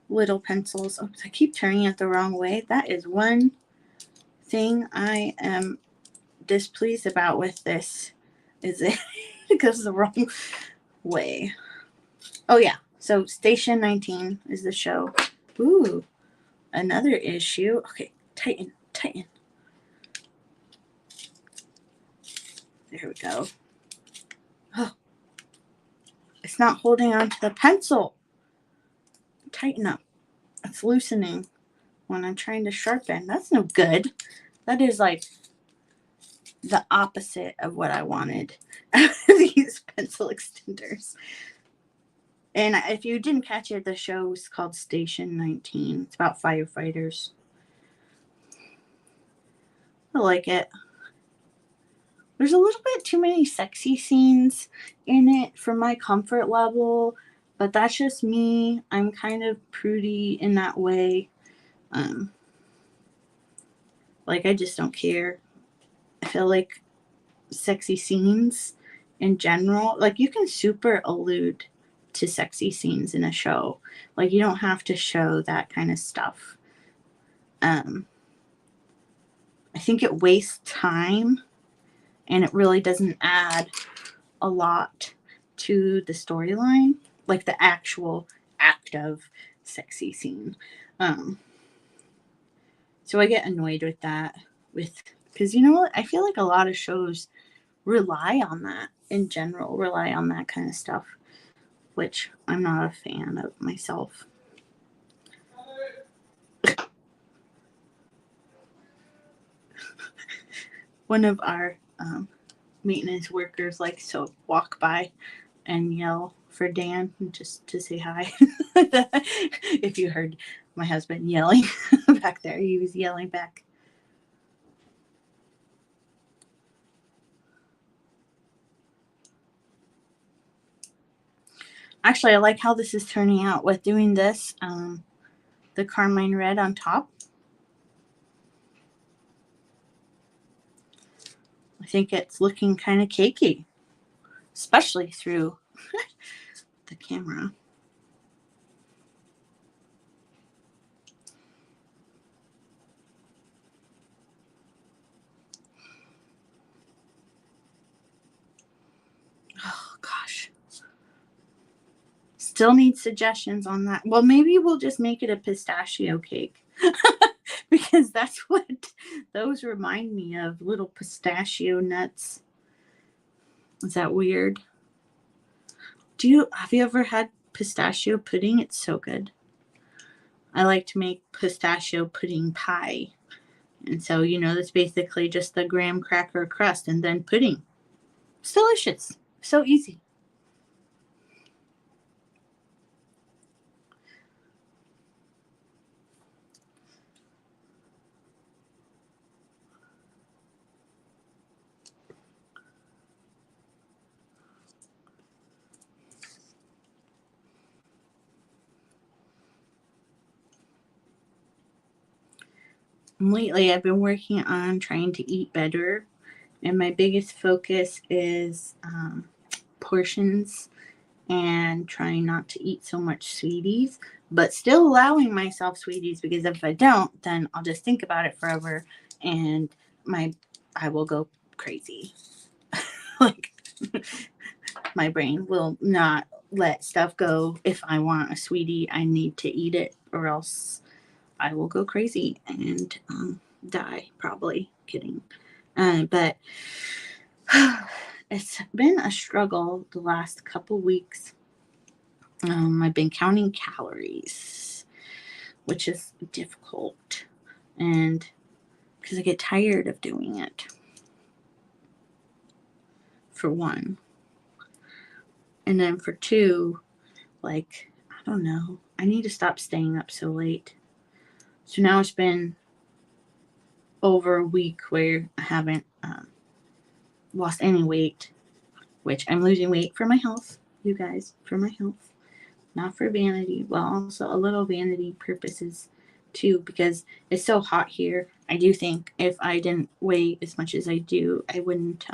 A: little pencils. Oops, I keep turning it the wrong way. That is one thing I am displeased about with this, is it goes the wrong way. Oh yeah, so Station 19 is the show. Ooh, another issue. Okay, tighten. There we go. Oh, it's not holding onto the pencil. Tighten up. It's loosening when I'm trying to sharpen. That's no good. That is like the opposite of what I wanted out of these pencil extenders. And if you didn't catch it, the show is called Station 19. It's about firefighters. I like it. There's a little bit too many sexy scenes in it for my comfort level, but that's just me. I'm kind of prudy in that way. Like, I just don't care. I feel like sexy scenes in general, like, you can super allude to sexy scenes in a show. Like, you don't have to show that kind of stuff. I think it wastes time, and it really doesn't add a lot to the storyline, like the actual act of sexy scene. So I get annoyed with that, because you know what? I feel like a lot of shows rely on that in general, rely on that kind of stuff, which I'm not a fan of myself. One of our maintenance workers likes to walk by and yell for Dan just to say hi. If you heard my husband yelling back there, he was yelling back. Actually, I like how this is turning out with doing this, the Carmine Red on top. I think it's looking kind of cakey, especially through the camera. Oh, gosh. Still need suggestions on that. Well, maybe we'll just make it a pistachio cake. Because that's what those remind me of, little pistachio nuts. Is that weird? Have you ever had pistachio pudding? It's so good. I like to make pistachio pudding pie. And so, that's basically just the graham cracker crust and then pudding. It's delicious. So easy. Lately, I've been working on trying to eat better, and my biggest focus is portions and trying not to eat so much sweeties, but still allowing myself sweeties, because if I don't, then I'll just think about it forever and I will go crazy. Like, my brain will not let stuff go. If I want a sweetie, I need to eat it, or else I will go crazy and die, probably. Kidding. But it's been a struggle the last couple weeks. I've been counting calories, which is difficult, and because I get tired of doing it, for one. And then for two, like, I don't know, I need to stop staying up so late. So now it's been over a week where I haven't lost any weight, which I'm losing weight for my health, you guys, for my health, not for vanity. Well, also a little vanity purposes too, because it's so hot here. I do think if I didn't weigh as much as I do, I wouldn't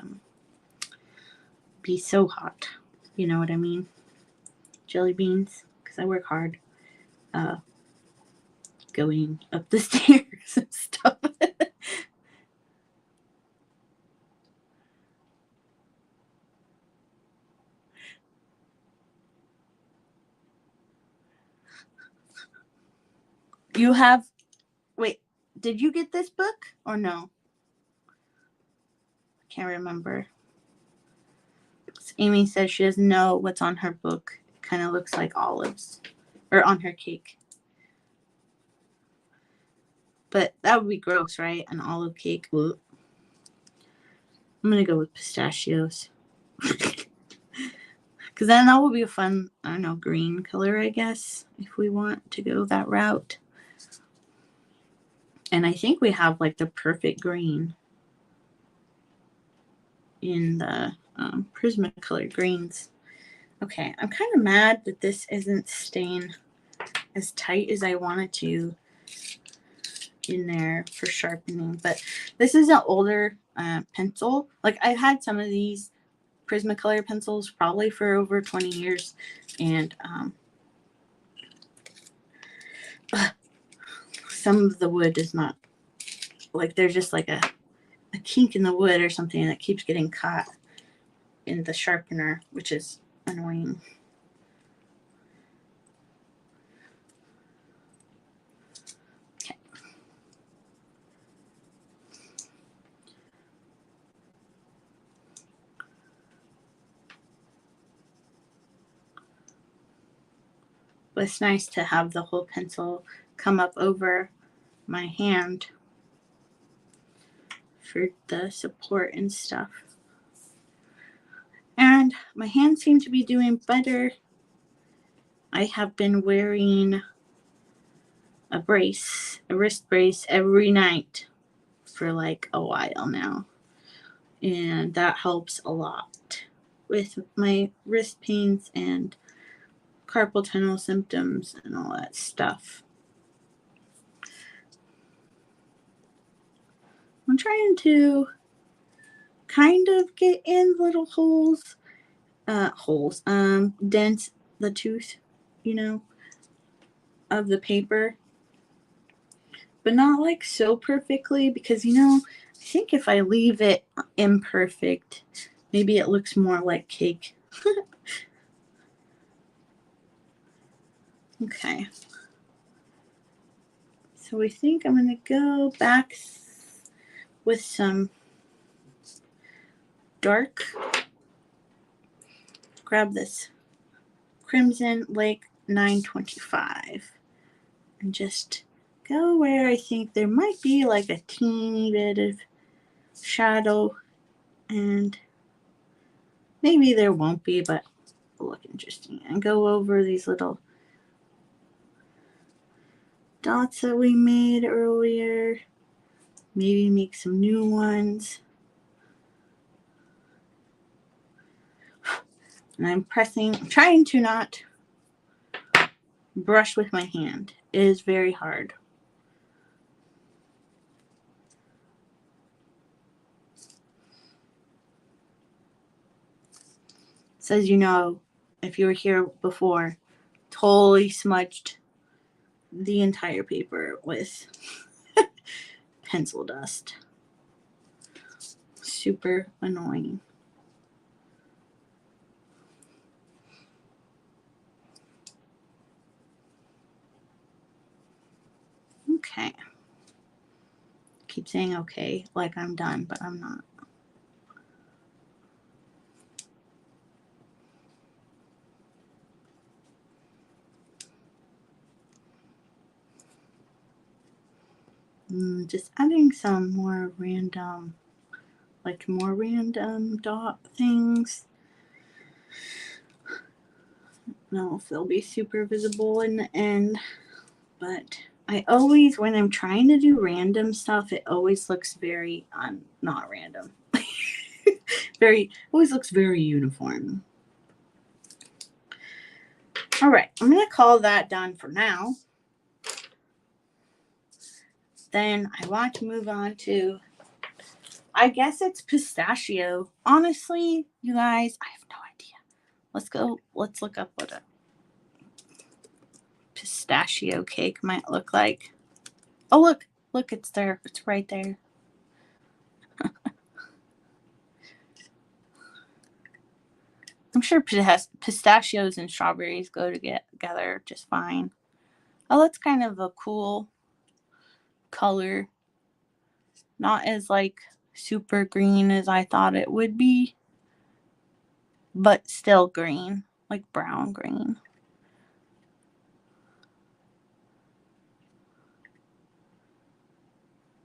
A: be so hot. You know what I mean? Jelly beans, because I work hard going up the stairs and stuff. You have, wait, did you get this book or no? I can't remember. Amy says she doesn't know what's on her book. It kind of looks like olives, or on her cake. But that would be gross, right? An olive cake. Ugh. I'm going to go with pistachios. Because then that would be a fun, I don't know, green color, I guess, if we want to go that route. And I think we have like the perfect green in the Prismacolor greens. Okay, I'm kind of mad that this isn't staying as tight as I want it to in there for sharpening. But this is an older pencil. Like, I've had some of these Prismacolor pencils probably for over 20 years. And some of the wood is not, like, there's just like a kink in the wood or something that keeps getting caught in the sharpener, which is annoying. Okay. But it's nice to have the whole pencil come up over my hand for the support and stuff. And my hands seem to be doing better. I have been wearing a brace, a wrist brace, every night for like a while now. And that helps a lot with my wrist pains and carpal tunnel symptoms and all that stuff. I'm trying to kind of get in little dents the tooth, you know, of the paper, but not like so perfectly, because, you know, I think if I leave it imperfect, maybe it looks more like cake. Okay. So we think I'm going to go back with some dark. Grab this Crimson Lake 925 and just go where I think there might be like a teeny bit of shadow, and maybe there won't be, but it'll look interesting. And go over these little dots that we made earlier. Maybe make some new ones. And I'm trying to not brush with my hand. It is very hard. Says, you know, if you were here before, totally smudged the entire paper with pencil dust. Super annoying. Okay. Keep saying okay, like I'm done, but I'm not. Just adding some more random, like more random dot things. I don't know if they'll be super visible in the end, but I always, when I'm trying to do random stuff, it always looks very, not random. Always looks very uniform. All right, I'm going to call that done for now. Then I want to move on to, I guess it's pistachio. Honestly, you guys, I have no idea. Let's look up what a pistachio cake might look like. Oh, look, it's there. It's right there. I'm sure pistachios and strawberries go together just fine. Oh, that's kind of a cool color. Not as like super green as I thought it would be, but still green, like brown green.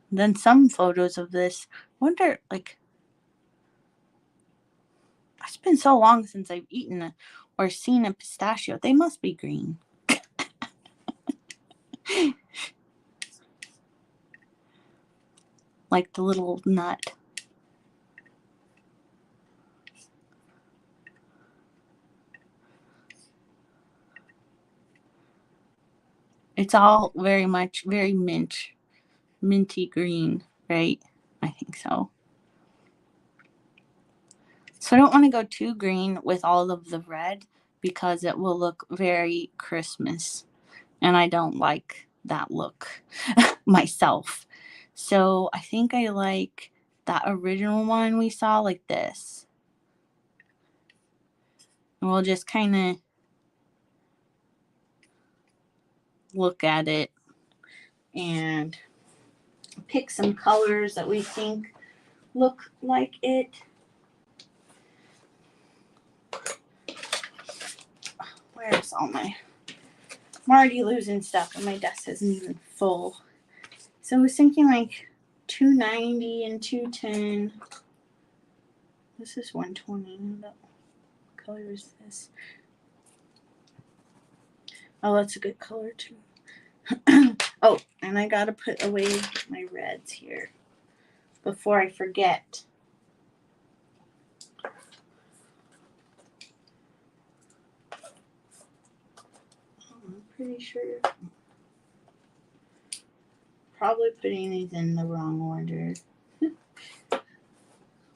A: Then some photos of this, wonder, like, it's been so long since I've eaten or seen a pistachio. They must be green. Like the little nut. It's all very minty green, right? I think so. So I don't want to go too green with all of the red because it will look very Christmas. And I don't like that look myself. So I think I like that original one we saw, like this. And we'll just kind of look at it and pick some colors that we think look like it. Where's all my... I'm already losing stuff and my desk isn't even full. So I was thinking like 290 and 210. This is 120. What color is this? Oh, that's a good color too. Oh, and I gotta put away my reds here before I forget. I'm pretty sure. Probably putting these in the wrong order.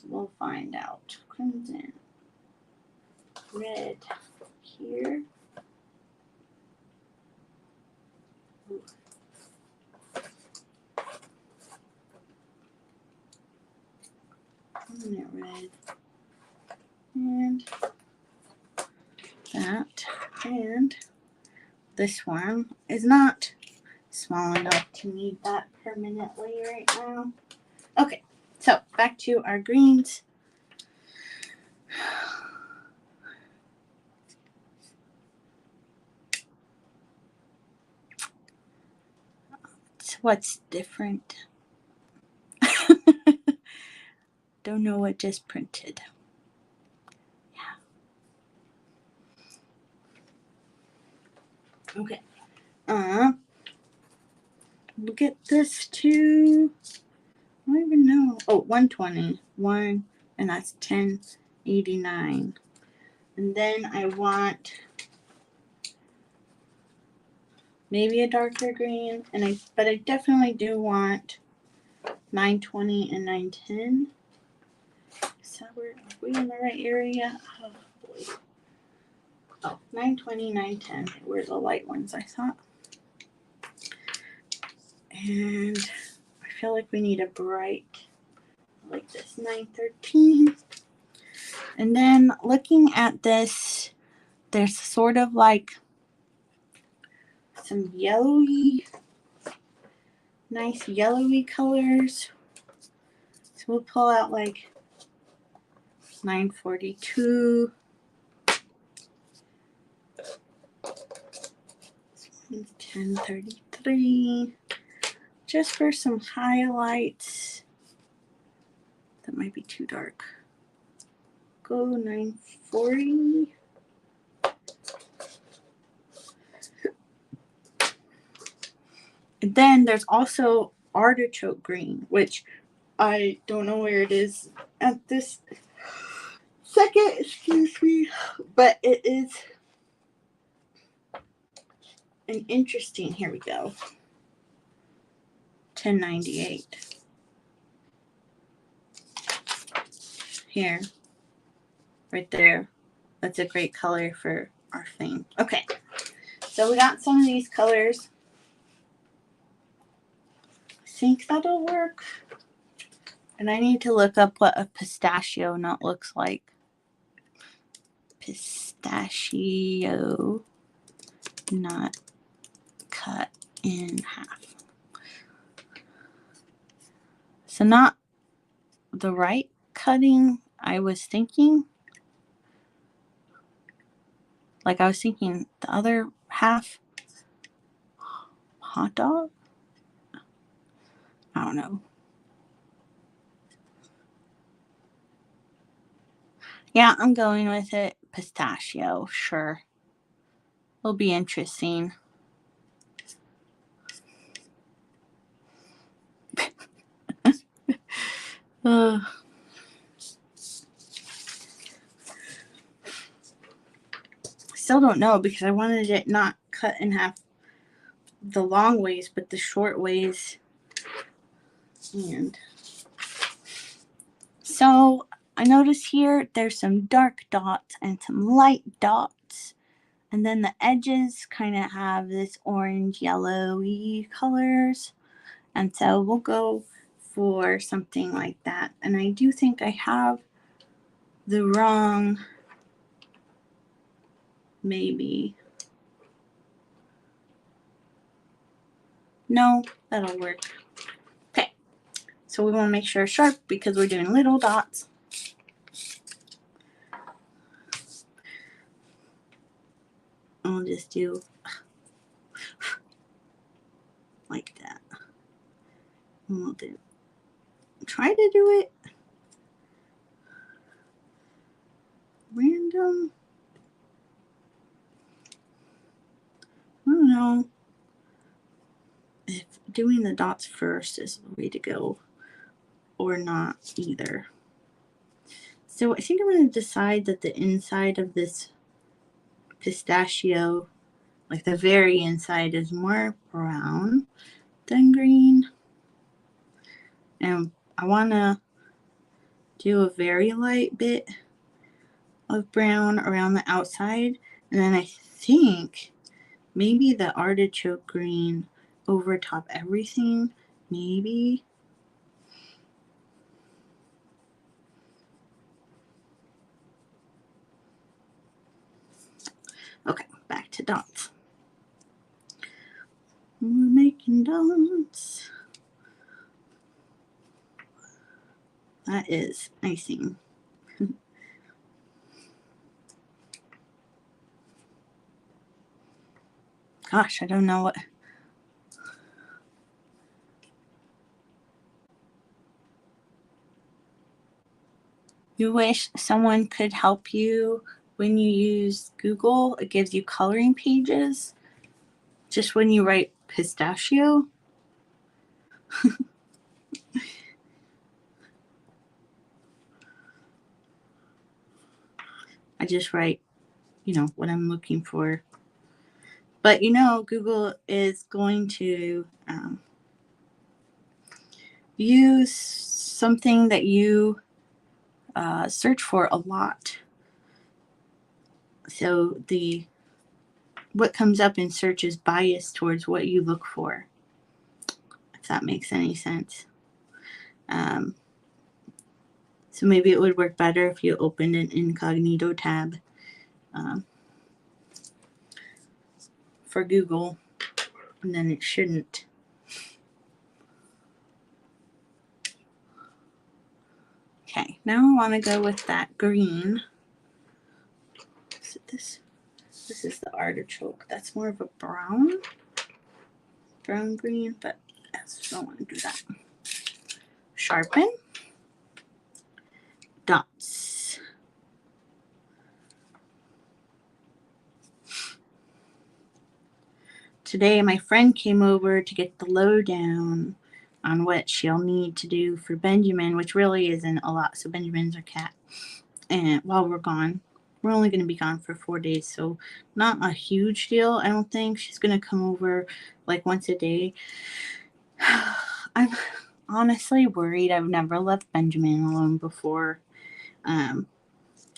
A: We'll find out. Crimson. Red here. Ooh. Red. And that. And this one is not small enough to need that permanently right now. Okay, so back to our greens. So what's different? Don't know what just printed. Yeah. Okay. We'll get this to, I don't even know. Oh, 121, and that's 1089. And then I want maybe a darker green, but I definitely do want 920 and 910. So are we in the right area? Oh boy. Oh, 920, 910 were the light ones, I thought. And I feel like we need a bright, like this, 913. And then looking at this, there's sort of like some yellowy nice yellowy colors. So we'll pull out like 942. 1033. Just for some highlights. That might be too dark. Go 940. And then there's also artichoke green, which I don't know where it is at this second, excuse me, but it is an interesting, here we go, 1098. Here, right there. That's a great color for our thing. Okay, so we got some of these colors. I think that'll work. And I need to look up what a pistachio nut looks like. Pistachio nut cut in half. So not the right cutting I was thinking. Like I was thinking the other half. Hot dog? I don't know. Yeah, I'm going with it. Pistachio, sure. It'll be interesting. Still don't know because I wanted it not cut in half the long ways, but the short ways. And so I notice here there's some dark dots and some light dots. And then the edges kind of have this orange, yellowy colors. And so we'll go for something like that. And I do think I have the wrong, maybe. No, that'll work. Okay, so we want to make sure it's sharp because we're doing little dots. I'll just do like that. And we'll do, try to do it random. I don't know if doing the dots first is the way to go or not either. So I think I'm going to decide that the inside of this pistachio, like the very inside, is more brown than green. And I want to do a very light bit of brown around the outside. And then I think maybe the artichoke green over top everything, maybe. Okay, back to dots. We're making dots. That is icing. Gosh, I don't know what. You wish someone could help you when you use Google. It gives you coloring pages just when you write pistachio. I just write, what I'm looking for. But Google is going to use something that you search for a lot. So what comes up in search is biased towards what you look for, if that makes any sense. So maybe it would work better if you opened an incognito tab for Google, and then it shouldn't. Okay, now I want to go with that green. Is it this? This is the artichoke. That's more of a brown green, but I don't want to do that. Sharpen. Dots. Today my friend came over to get the lowdown on what she'll need to do for Benjamin, which really isn't a lot. So Benjamin's our cat. And while we're gone, we're only going to be gone for 4 days, so not a huge deal, I don't think. She's going to come over like once a day. I'm honestly worried. I've never left Benjamin alone before. And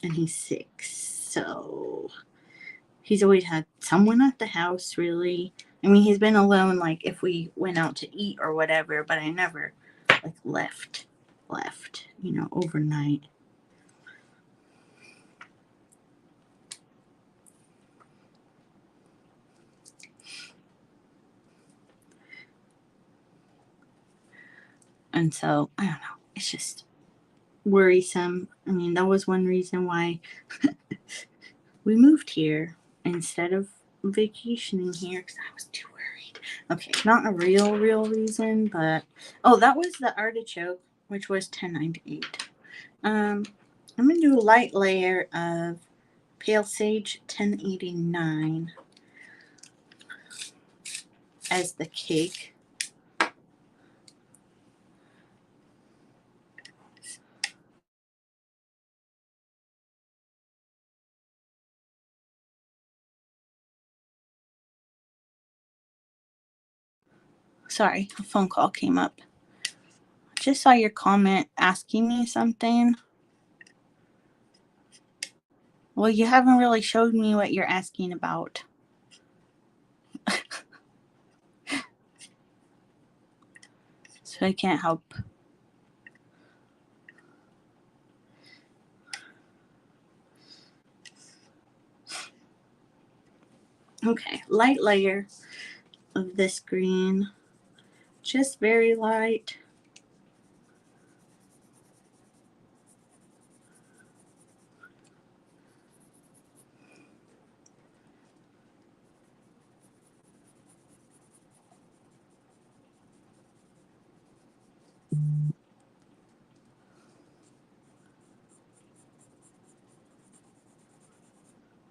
A: he's 6, so he's always had someone at the house, really. I mean, he's been alone, like, if we went out to eat or whatever, but I never, like, left, overnight. And so, I don't know, it's just worrisome. I mean, that was one reason why we moved here instead of vacationing here, because I was too worried. Okay, not a real reason, but oh, that was the artichoke, which was $10.98. I'm gonna do a light layer of pale sage $10.89 as the cake. Sorry, a phone call came up. Just saw your comment asking me something. Well, you haven't really showed me what you're asking about. So I can't help. Okay, light layer of this green. Just very light.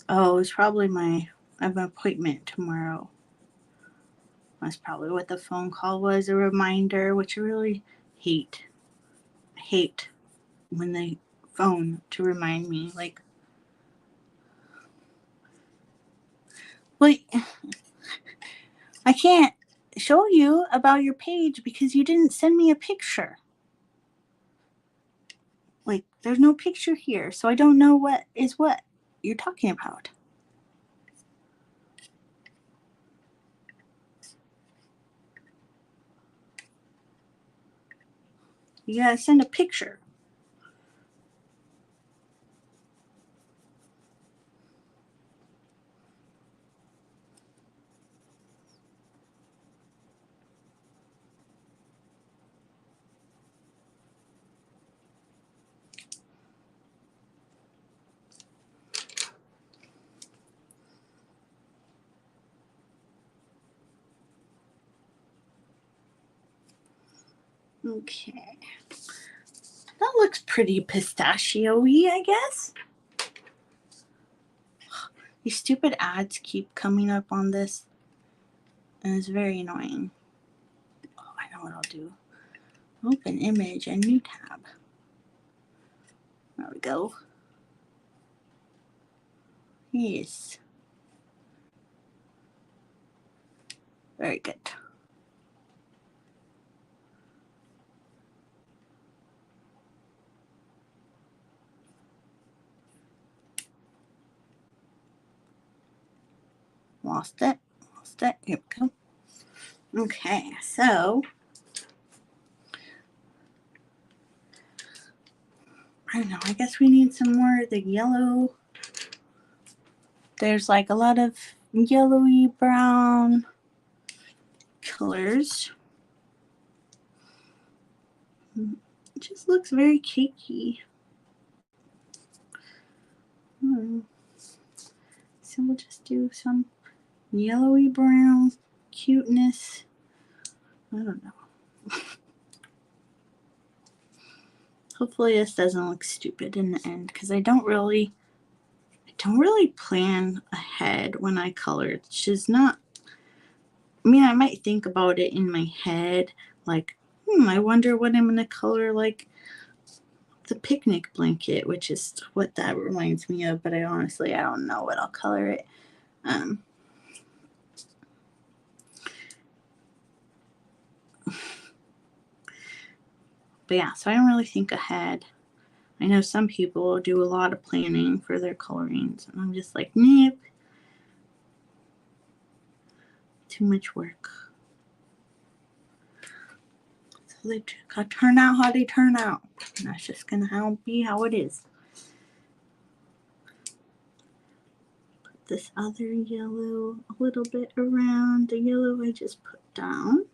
A: Oh, it's probably I have an appointment tomorrow. That's probably what the phone call was, a reminder, which I really hate. I hate when they phone to remind me. Like, wait, I can't show you about your page because you didn't send me a picture. Like, there's no picture here, so I don't know what you're talking about. You gotta send a picture. Okay. That looks pretty pistachio-y, I guess. These stupid ads keep coming up on this, and it's very annoying. Oh, I know what I'll do. Open image and new tab. There we go. Yes. Very good. Lost it. Here we go. Okay, so I don't know. I guess we need some more of the yellow. There's like a lot of yellowy brown colors. just looks very cakey. So we'll just do some yellowy brown cuteness. I don't know. Hopefully this doesn't look stupid in the end, because I don't really plan ahead when I color. It's just not, I mean, I might think about it in my head, like, I wonder what I'm going to color, like the picnic blanket, which is what that reminds me of, but I don't know what I'll color it. But yeah, so I don't really think ahead. I know some people do a lot of planning for their colorings, and I'm just like, nope. Too much work. So they turn out how they turn out. And that's just going to be how it is. Put this other yellow a little bit around the yellow I just put down.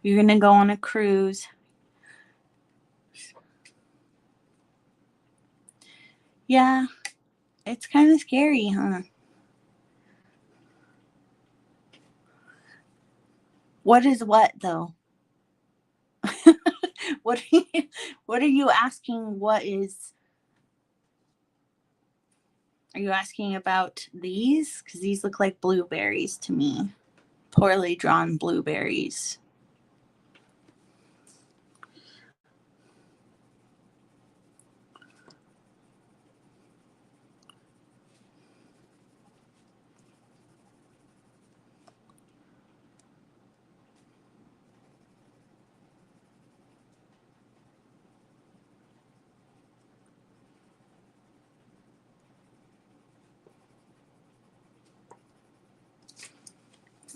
A: You're going to go on a cruise. Yeah, it's kind of scary, huh? What is what, though? What are you asking? What is... Are you asking about these? Because these look like blueberries to me. Poorly drawn blueberries.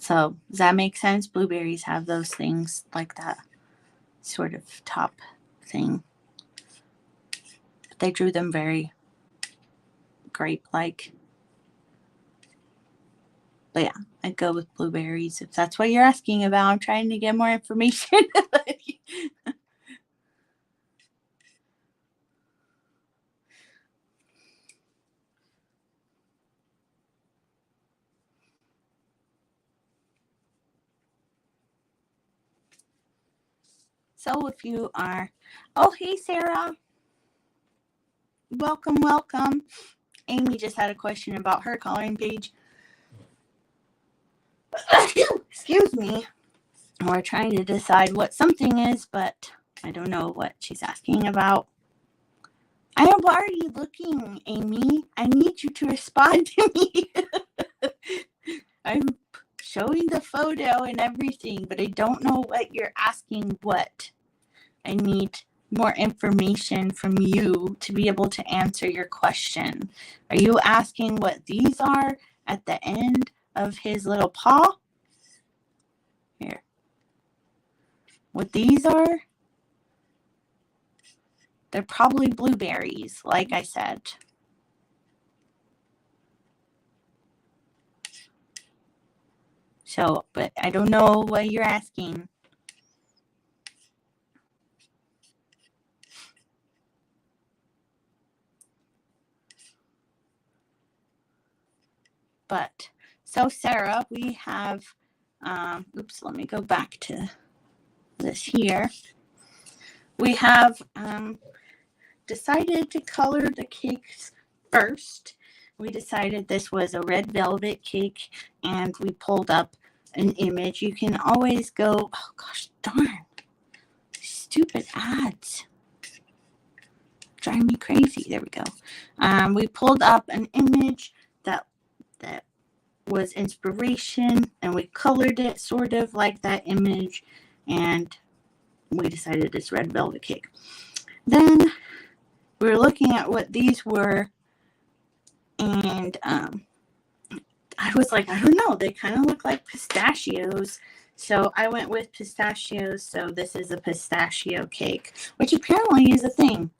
A: So, does that make sense? Blueberries have those things like that sort of top thing. But they drew them very grape-like. But yeah, I'd go with blueberries if that's what you're asking about. I'm trying to get more information. So if you are... Oh, hey, Sarah. Welcome, welcome. Amy just had a question about her coloring page. Excuse me. We're trying to decide what something is, but I don't know what she's asking about. I am already looking, Amy. I need you to respond to me. I'm showing the photo and everything, but I don't know what you're asking what. I need more information from you to be able to answer your question. Are you asking what these are at the end of his little paw? Here. What these are? They're probably blueberries, like I said. So, but I don't know what you're asking. But, so Sarah, we have, oops, let me go back to this here. We have decided to color the cakes first. We decided this was a red velvet cake, and we pulled up an image. You can always go, oh gosh darn, stupid ads. Drive me crazy. There we go. We pulled up an image that was inspiration, and we colored it sort of like that image, and we decided it's red velvet cake. Then we were looking at what these were, and I was like, I don't know, they kind of look like pistachios. So I went with pistachios. So this is a pistachio cake, which apparently is a thing.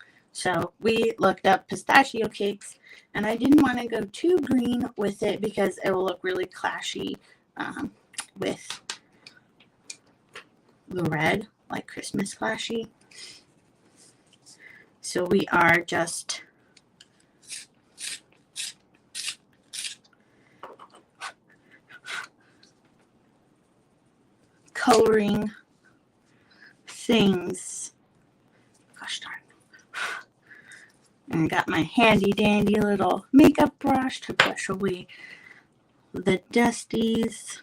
A: So we looked up pistachio cakes, and I didn't want to go too green with it because it will look really clashy with the red, like Christmas clashy. So we are just coloring things. Gosh darn. And I got my handy dandy little makeup brush to brush away the dusties.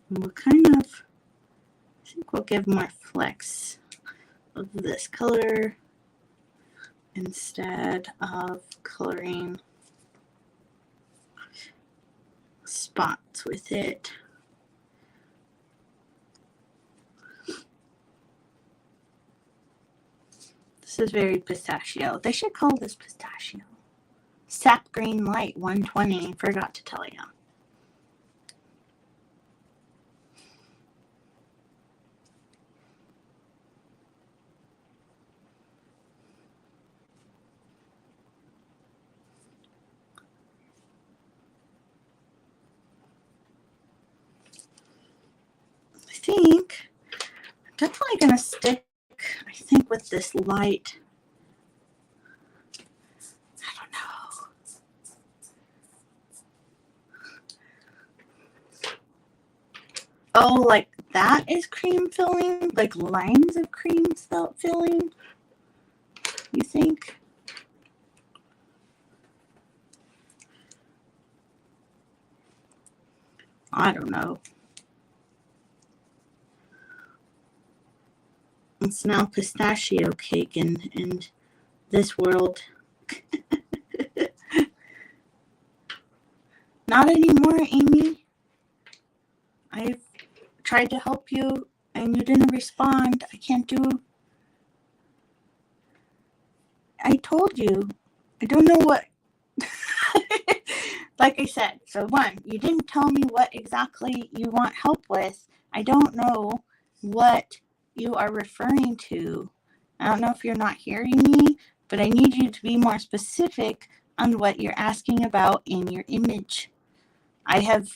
A: And we'll kind of, I think we'll give more flecks of this color instead of coloring spots with it. This is very pistachio. They should call this pistachio. Sap Green Light 120. Forgot to tell you. I'm definitely going to stick, I think, with this light. I don't know. Oh, like that is cream filling? Like lines of cream filling? You think? I don't know. It's now pistachio cake in this world. Not anymore, Amy. I've tried to help you and you didn't respond. I can't do. I told you. I don't know what. Like I said, so one, you didn't tell me what exactly you want help with. I don't know what you are referring to. I don't know if you're not hearing me, but I need you to be more specific on what you're asking about in your image. I have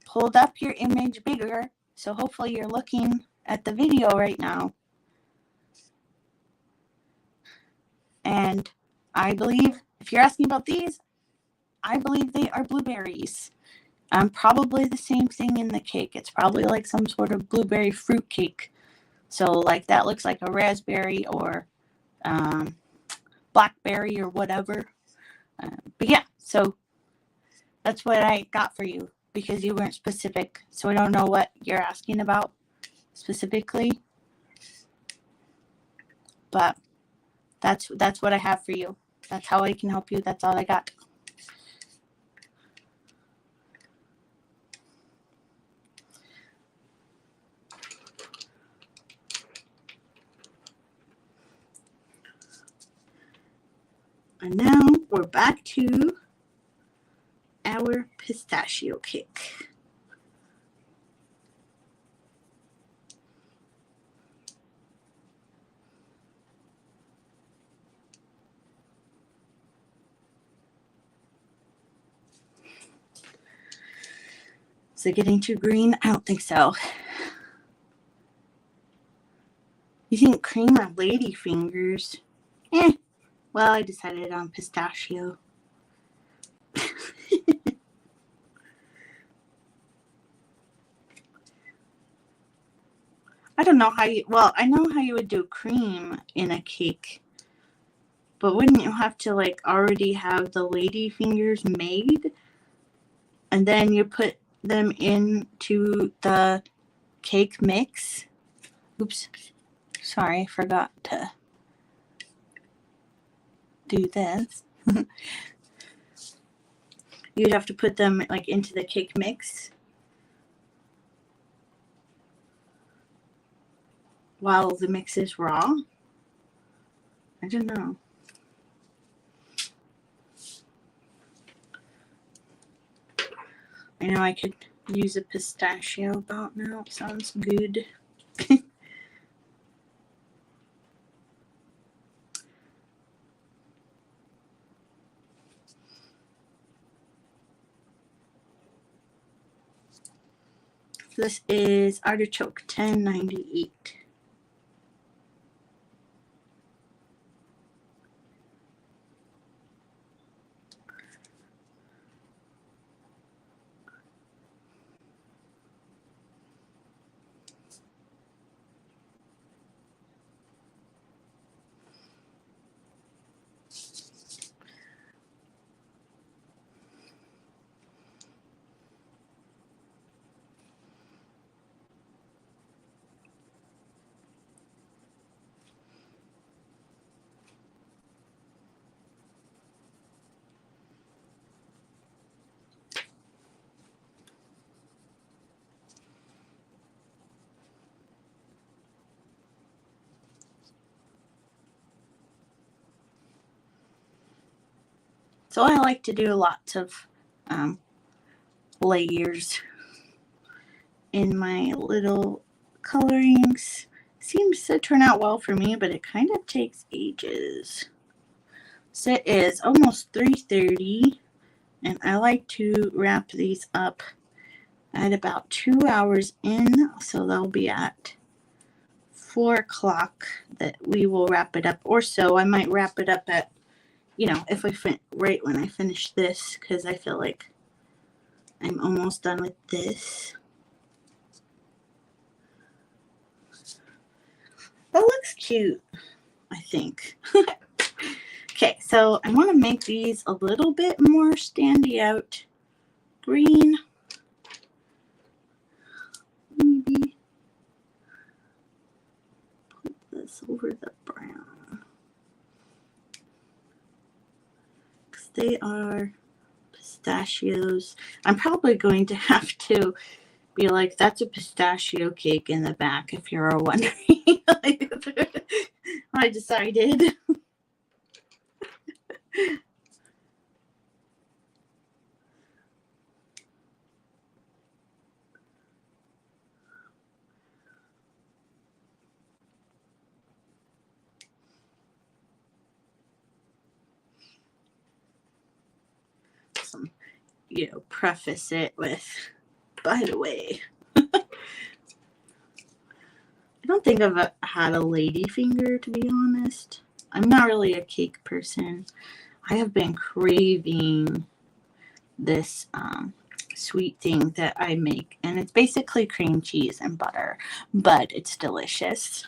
A: pulled up your image bigger, so hopefully you're looking at the video right now. And I believe, if you're asking about these, I believe they are blueberries. Probably the same thing in the cake. It's probably like some sort of blueberry fruit cake. So like that looks like a raspberry or blackberry or whatever. But yeah, so that's what I got for you because you weren't specific. So I don't know what you're asking about specifically. But that's what I have for you. That's how I can help you. That's all I got. And now we're back to our pistachio cake. Is it getting too green? I don't think so. You think cream or lady fingers? Well, I decided on pistachio. I don't know how you, well, I know how you would do cream in a cake, but wouldn't you have to like already have the lady fingers made? And then you put them into the cake mix? Oops. Sorry, I forgot to do this. You'd have to put them like into the cake mix while the mix is raw. I don't know. I know I could use a pistachio about now. It sounds good. This is Artichoke 1098. So I like to do lots of layers in my little colorings. Seems to turn out well for me, but it kind of takes ages. So it is almost 3:30, and I like to wrap these up at about 2 hours in, so they'll be at 4 o'clock that we will wrap it up, or so. I might wrap it up at, if right when I finish this, because I feel like I'm almost done with this. That looks cute, I think. Okay, so I want to make these a little bit more standy out green. Maybe put this over the brown. Because they are pistachios. I'm probably going to have to be like, that's a pistachio cake in the back, if you're wondering. I decided. Some, preface it with, by the way. I don't think I've had a lady finger, to be honest. I'm not really a cake person. I have been craving this sweet thing that I make, and it's basically cream cheese and butter, but it's delicious.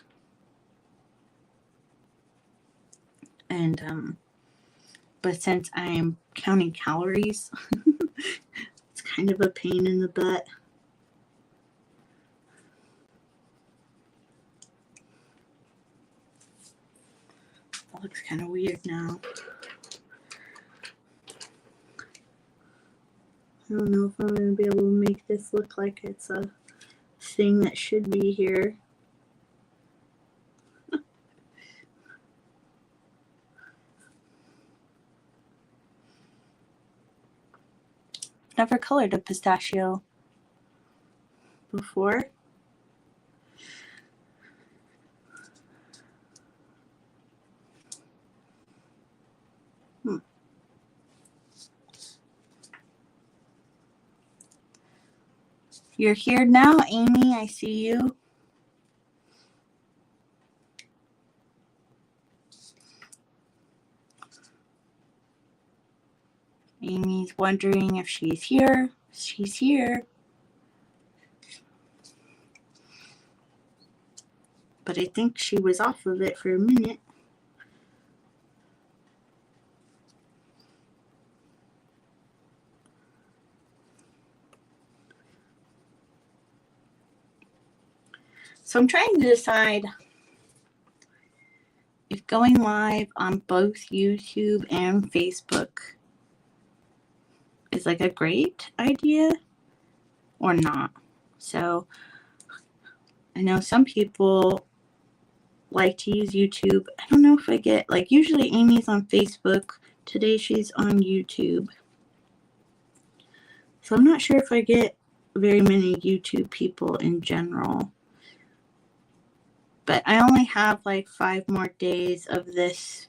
A: And but since I'm counting calories, it's kind of a pain in the butt. That looks kind of weird now. I don't know if I'm going to be able to make this look like it's a thing that should be here. Never colored a pistachio before. You're here now, Amy. I see you. Amy's wondering if she's here. She's here. But I think she was off of it for a minute. So I'm trying to decide if going live on both YouTube and Facebook is like a great idea or not. So I know some people like to use YouTube. I don't know if I get, like, usually Amy's on Facebook. Today she's on YouTube. So I'm not sure if I get very many YouTube people in general. But I only have like 5 more days of this,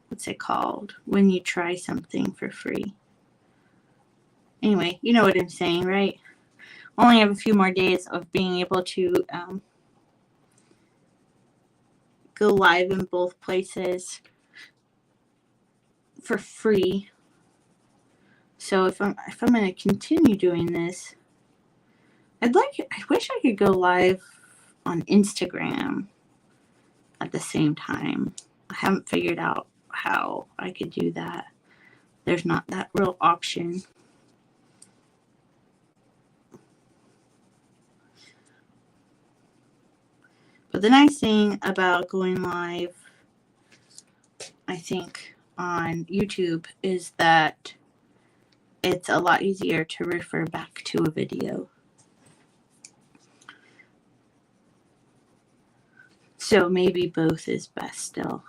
A: what's it called? When you try something for free. Anyway, you know what I'm saying, right? Only have a few more days of being able to go live in both places for free. So if I'm going to continue doing this, I wish I could go live on Instagram at the same time. I haven't figured out how I could do that. There's not that real option. But the nice thing about going live, I think, on YouTube is that it's a lot easier to refer back to a video. So maybe both is best still.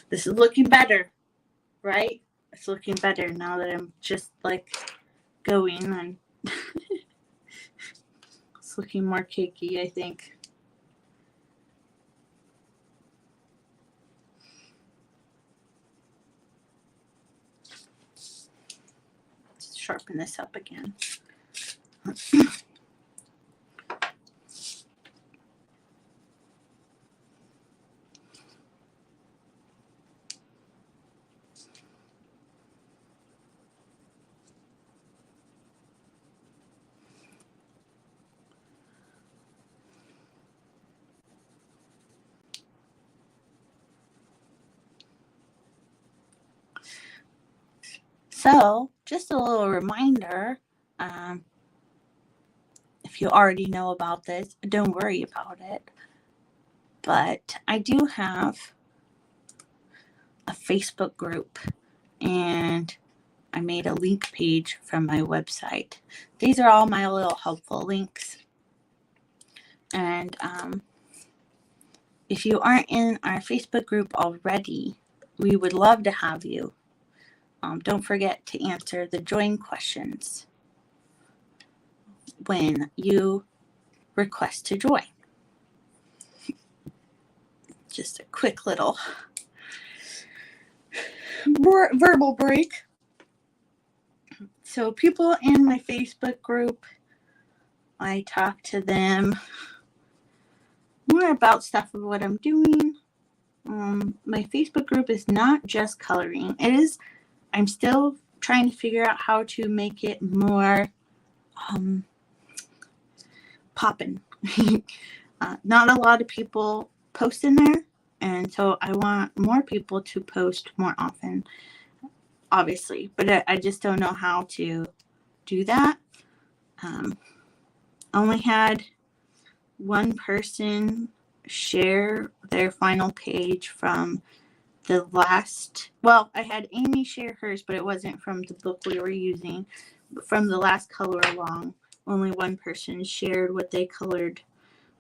A: This is looking better, right? It's looking better now that I'm just like going, and it's looking more cakey, I think. Let's sharpen this up again. So, just a little reminder, if you already know about this, don't worry about it. But I do have a Facebook group, and I made a link page from my website. These are all my little helpful links. And if you aren't in our Facebook group already, we would love to have you. Don't forget to answer the join questions when you request to join. Just a quick little verbal break. So people in my Facebook group, I talk to them more about stuff of what I'm doing. My Facebook group is not just coloring. I'm still trying to figure out how to make it more poppin'. Not a lot of people post in there, and so I want more people to post more often, obviously, but I just don't know how to do that. I only had one person share their final page from the last, well, I had Amy share hers, but it wasn't from the book we were using. From the last color along, only one person shared what they colored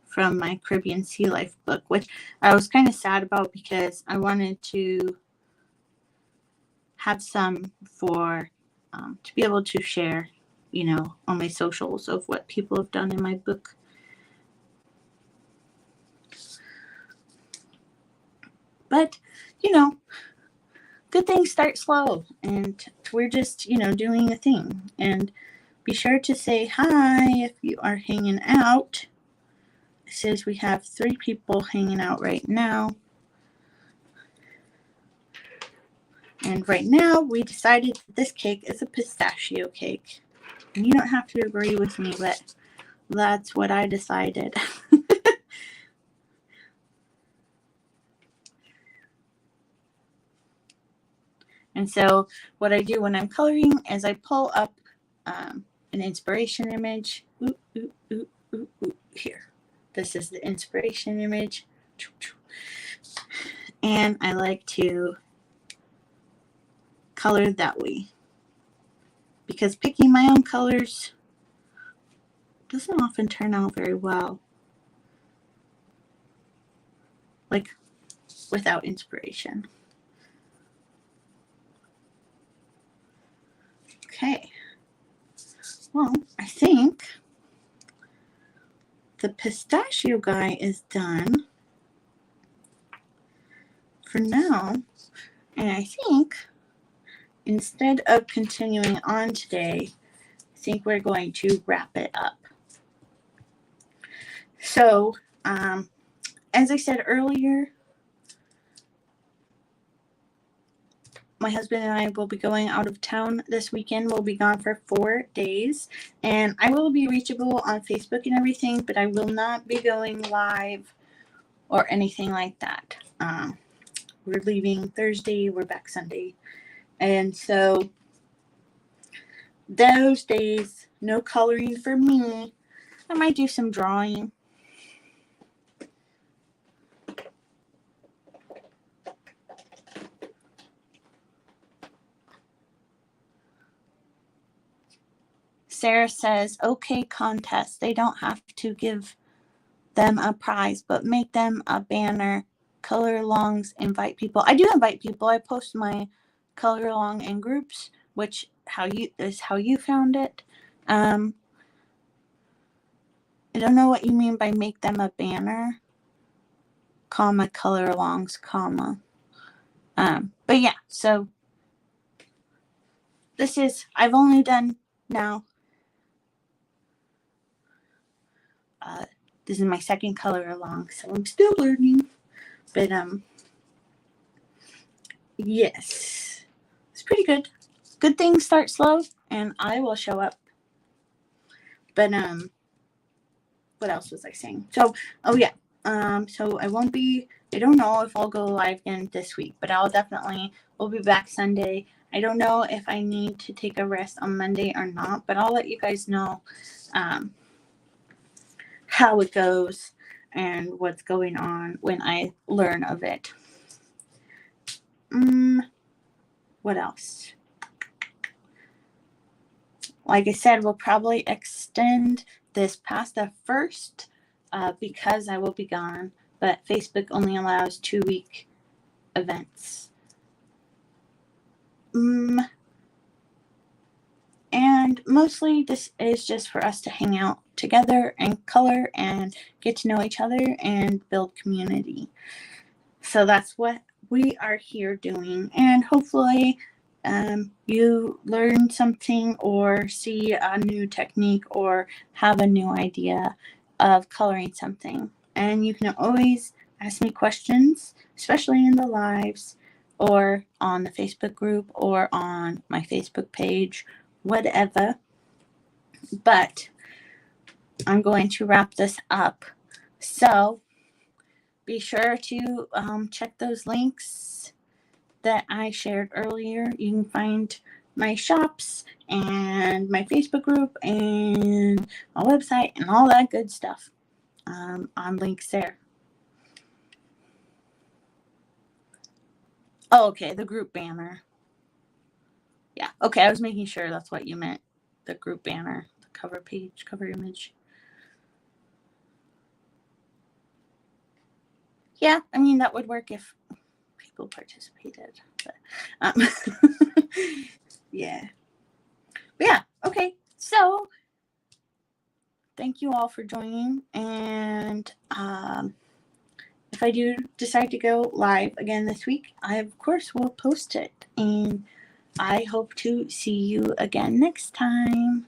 A: from my Caribbean Sea Life book, which I was kind of sad about because I wanted to have some for to be able to share, on my socials of what people have done in my book. But, good things start slow, and we're just, doing a thing. And be sure to say hi if you are hanging out. It says we have 3 people hanging out right now. And right now, we decided that this cake is a pistachio cake. And you don't have to agree with me, but that's what I decided. And so what I do when I'm coloring is I pull up an inspiration image. Here. This is the inspiration image. And I like to color that way. Because picking my own colors doesn't often turn out very well. Like, without inspiration. Okay. Well, I think the pistachio guy is done for now. And I think instead of continuing on today, I think we're going to wrap it up. So, as I said earlier, my husband and I will be going out of town this weekend. We'll be gone for 4 days. And I will be reachable on Facebook and everything, but I will not be going live or anything like that. We're leaving Thursday. We're back Sunday. And so those days, no coloring for me. I might do some drawing. Sarah says, okay, contest. They don't have to give them a prize, but make them a banner. Color alongs, invite people. I do invite people. I post my color along in groups, which is how you found it. I don't know what you mean by make them a banner, comma, color alongs, comma. But yeah, so I've only done now. This is my second color along, so I'm still learning. But yes, it's pretty good. Good things start slow, and I will show up. But what else was I saying? So, oh yeah, so I don't know if I'll go live again this week, but we'll be back Sunday. I don't know if I need to take a rest on Monday or not, but I'll let you guys know how it goes and what's going on when I learn of it. What else? Like I said, we'll probably extend this past the 1st because I will be gone, but Facebook only allows 2-week events. And mostly this is just for us to hang out together and color and get to know each other and build community. So that's what we are here doing. And hopefully you learn something or see a new technique or have a new idea of coloring something. And you can always ask me questions, especially in the lives or on the Facebook group or on my Facebook page, whatever. But I'm going to wrap this up. So be sure to check those links that I shared earlier. You can find my shops and my Facebook group and my website and all that good stuff on links there. Oh, okay, the group banner. Yeah, okay, I was making sure that's what you meant. The group banner, the cover page, cover image. Yeah, I mean, that would work if people participated. But, yeah. But yeah, okay. So, thank you all for joining. And if I do decide to go live again this week, I, of course, will post it. And I hope to see you again next time.